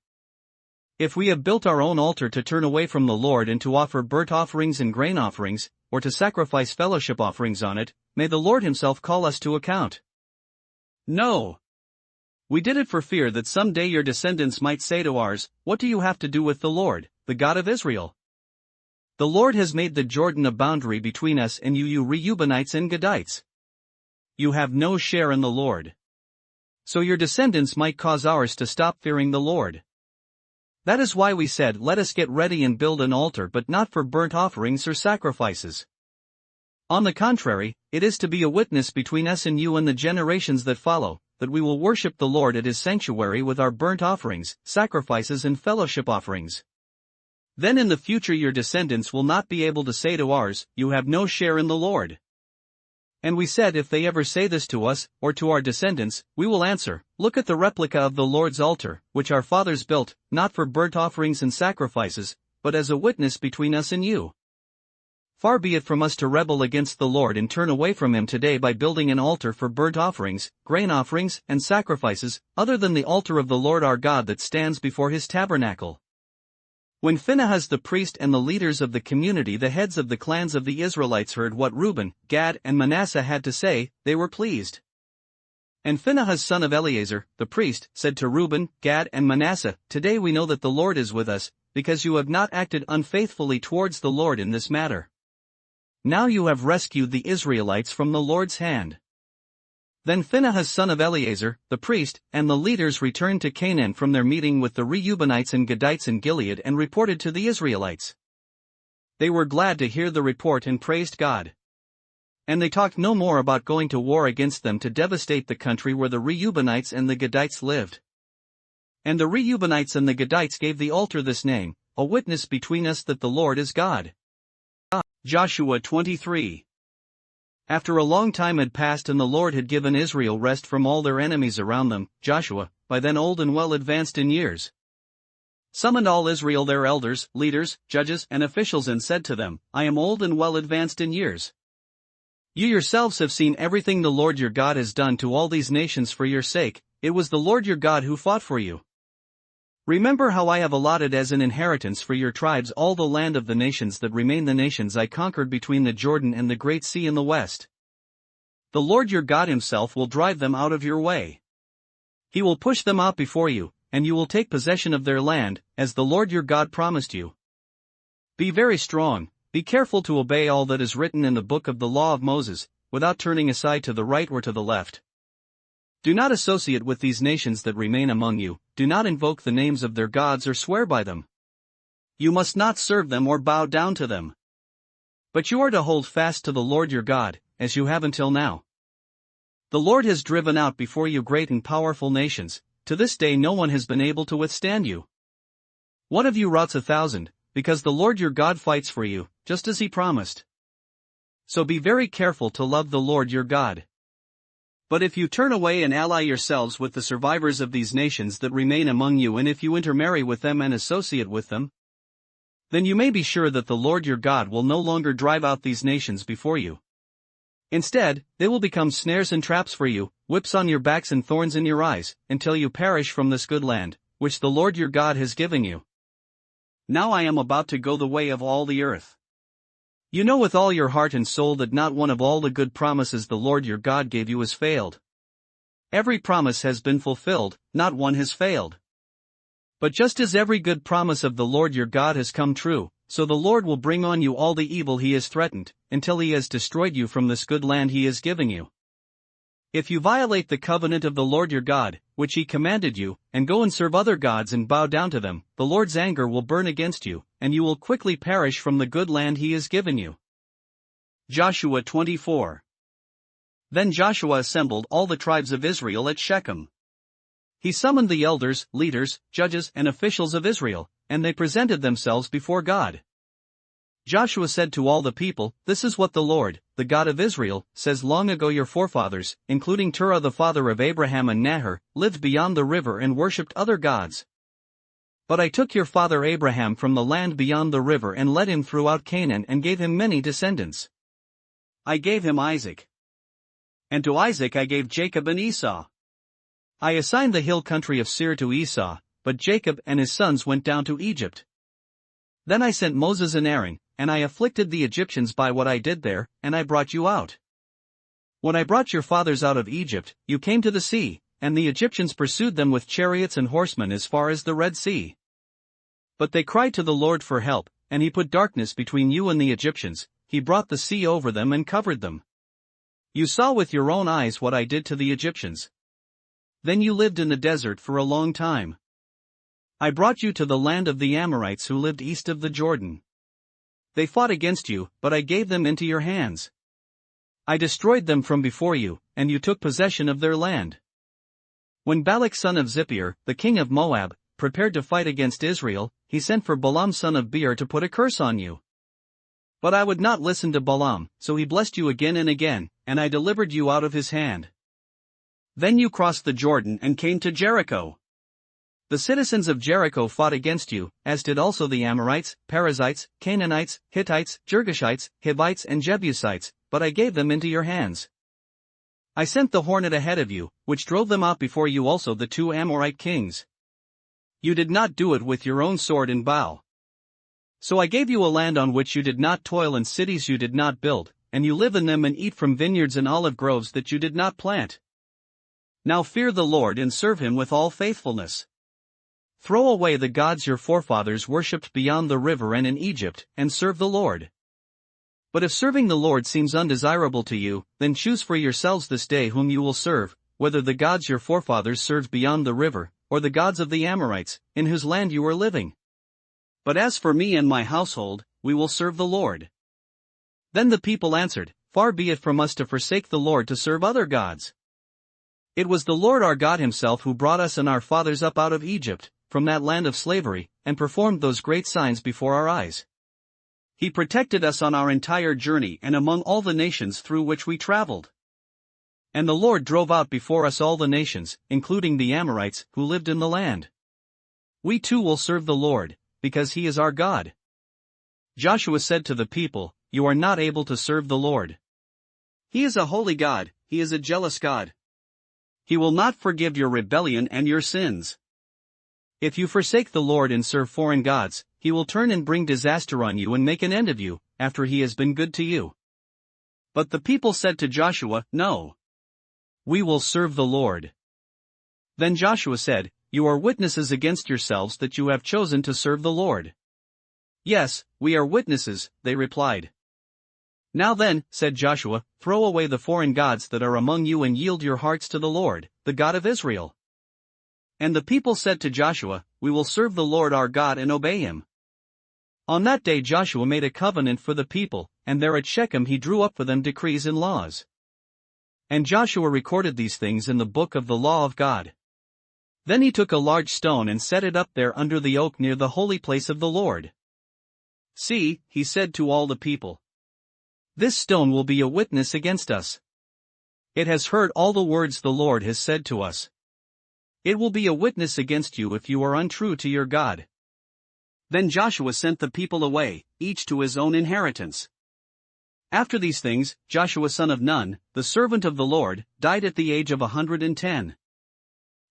If we have built our own altar to turn away from the Lord and to offer burnt offerings and grain offerings, or to sacrifice fellowship offerings on it, may the Lord himself call us to account. No. We did it for fear that some day your descendants might say to ours, 'What do you have to do with the Lord, the God of Israel?' The Lord has made the Jordan a boundary between us and you Reubenites and Gadites. You have no share in the Lord. So your descendants might cause ours to stop fearing the Lord. That is why we said, 'Let us get ready and build an altar, but not for burnt offerings or sacrifices.' On the contrary, it is to be a witness between us and you and the generations that follow, that we will worship the Lord at his sanctuary with our burnt offerings, sacrifices and fellowship offerings. Then in the future your descendants will not be able to say to ours, 'You have no share in the Lord.' And we said, if they ever say this to us, or to our descendants, we will answer, 'Look at the replica of the Lord's altar, which our fathers built, not for burnt offerings and sacrifices, but as a witness between us and you.' Far be it from us to rebel against the Lord and turn away from him today by building an altar for burnt offerings, grain offerings, and sacrifices, other than the altar of the Lord our God that stands before his tabernacle." When Phinehas the priest and the leaders of the community, the heads of the clans of the Israelites, heard what Reuben, Gad, and Manasseh had to say, they were pleased. And Phinehas son of Eleazar, the priest, said to Reuben, Gad, and Manasseh, "Today we know that the Lord is with us, because you have not acted unfaithfully towards the Lord in this matter. Now you have rescued the Israelites from the Lord's hand." Then Phinehas son of Eleazar, the priest, and the leaders returned to Canaan from their meeting with the Reubenites and Gadites in Gilead and reported to the Israelites. They were glad to hear the report and praised God. And they talked no more about going to war against them to devastate the country where the Reubenites and the Gadites lived. And the Reubenites and the Gadites gave the altar this name, "A witness between us that the Lord is God." Joshua 23. After a long time had passed and the Lord had given Israel rest from all their enemies around them, Joshua, by then old and well advanced in years, summoned all Israel, their elders, leaders, judges, and officials, and said to them, I am old and well advanced in years. You yourselves have seen everything the Lord your God has done to all these nations for your sake. It was the Lord your God who fought for you. Remember how I have allotted as an inheritance for your tribes all the land of the nations that remain, the nations I conquered between the Jordan and the Great Sea in the west. The Lord your God himself will drive them out of your way. He will push them out before you, and you will take possession of their land, as the Lord your God promised you. Be very strong, be careful to obey all that is written in the book of the law of Moses, without turning aside to the right or to the left. Do not associate with these nations that remain among you, do not invoke the names of their gods or swear by them. You must not serve them or bow down to them. But you are to hold fast to the Lord your God, as you have until now. The Lord has driven out before you great and powerful nations. To this day no one has been able to withstand you. One of you routs 1,000, because the Lord your God fights for you, just as he promised. So be very careful to love the Lord your God. But if you turn away and ally yourselves with the survivors of these nations that remain among you, and if you intermarry with them and associate with them, then you may be sure that the Lord your God will no longer drive out these nations before you. Instead, they will become snares and traps for you, whips on your backs and thorns in your eyes, until you perish from this good land, which the Lord your God has given you. Now I am about to go the way of all the earth. You know with all your heart and soul that not one of all the good promises the Lord your God gave you has failed. Every promise has been fulfilled, not one has failed. But just as every good promise of the Lord your God has come true, so the Lord will bring on you all the evil he has threatened, until he has destroyed you from this good land he is giving you. If you violate the covenant of the Lord your God, which he commanded you, and go and serve other gods and bow down to them, the Lord's anger will burn against you, and you will quickly perish from the good land he has given you. Joshua 24. Then Joshua assembled all the tribes of Israel at Shechem. He summoned the elders, leaders, judges, and officials of Israel, and they presented themselves before God. Joshua said to all the people, This is what the Lord, the God of Israel, says. Long ago your forefathers, including Terah the father of Abraham and Nahor, lived beyond the river and worshipped other gods. But I took your father Abraham from the land beyond the river and led him throughout Canaan and gave him many descendants. I gave him Isaac. And to Isaac I gave Jacob and Esau. I assigned the hill country of Seir to Esau, but Jacob and his sons went down to Egypt. Then I sent Moses and Aaron, and I afflicted the Egyptians by what I did there, and I brought you out. When I brought your fathers out of Egypt, you came to the sea, and the Egyptians pursued them with chariots and horsemen as far as the Red Sea. But they cried to the Lord for help, and he put darkness between you and the Egyptians. He brought the sea over them and covered them. You saw with your own eyes what I did to the Egyptians. Then you lived in the desert for a long time. I brought you to the land of the Amorites who lived east of the Jordan. They fought against you, but I gave them into your hands. I destroyed them from before you, and you took possession of their land. When Balak son of Zippor, the king of Moab, prepared to fight against Israel, he sent for Balaam son of Beor to put a curse on you. But I would not listen to Balaam, so he blessed you again and again, and I delivered you out of his hand. Then you crossed the Jordan and came to Jericho. The citizens of Jericho fought against you, as did also the Amorites, Perizzites, Canaanites, Hittites, Girgashites, Hivites and Jebusites, but I gave them into your hands. I sent the hornet ahead of you, which drove them out before you, also the 2 Amorite kings. You did not do it with your own sword and bow. So I gave you a land on which you did not toil and cities you did not build, and you live in them and eat from vineyards and olive groves that you did not plant. Now fear the Lord and serve him with all faithfulness. Throw away the gods your forefathers worshipped beyond the river and in Egypt, and serve the Lord. But if serving the Lord seems undesirable to you, then choose for yourselves this day whom you will serve, whether the gods your forefathers served beyond the river, or the gods of the Amorites, in whose land you are living. But as for me and my household, we will serve the Lord. Then the people answered, Far be it from us to forsake the Lord to serve other gods. It was the Lord our God himself who brought us and our fathers up out of Egypt, from that land of slavery, and performed those great signs before our eyes. He protected us on our entire journey and among all the nations through which we traveled. And the Lord drove out before us all the nations, including the Amorites, who lived in the land. We too will serve the Lord, because He is our God." Joshua said to the people, "You are not able to serve the Lord. He is a holy God, He is a jealous God. He will not forgive your rebellion and your sins. If you forsake the Lord and serve foreign gods, He will turn and bring disaster on you and make an end of you, after He has been good to you." But the people said to Joshua, "No. We will serve the Lord." Then Joshua said, "You are witnesses against yourselves that you have chosen to serve the Lord." "Yes, we are witnesses," they replied. "Now then," said Joshua, "throw away the foreign gods that are among you and yield your hearts to the Lord, the God of Israel." And the people said to Joshua, "We will serve the Lord our God and obey Him." On that day Joshua made a covenant for the people, and there at Shechem he drew up for them decrees and laws. And Joshua recorded these things in the book of the law of God. Then he took a large stone and set it up there under the oak near the holy place of the Lord. "See," he said to all the people, "this stone will be a witness against us. It has heard all the words the Lord has said to us. It will be a witness against you if you are untrue to your God." Then Joshua sent the people away, each to his own inheritance. After these things, Joshua son of Nun, the servant of the Lord, died at the age of 110.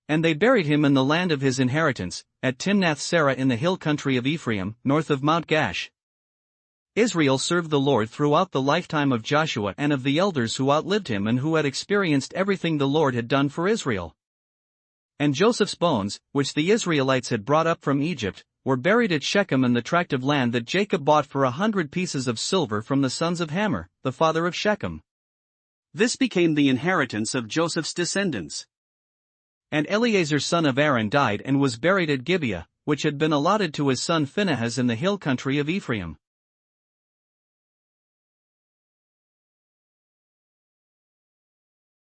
And they buried him in the land of his inheritance, at Timnath-Serah in the hill country of Ephraim, north of Mount Gash. Israel served the Lord throughout the lifetime of Joshua and of the elders who outlived him and who had experienced everything the Lord had done for Israel. And Joseph's bones, which the Israelites had brought up from Egypt, were buried at Shechem in the tract of land that Jacob bought for 100 pieces of silver from the sons of Hamor, the father of Shechem. This became the inheritance of Joseph's descendants. And Eleazar son of Aaron died and was buried at Gibeah, which had been allotted to his son Phinehas in the hill country of Ephraim.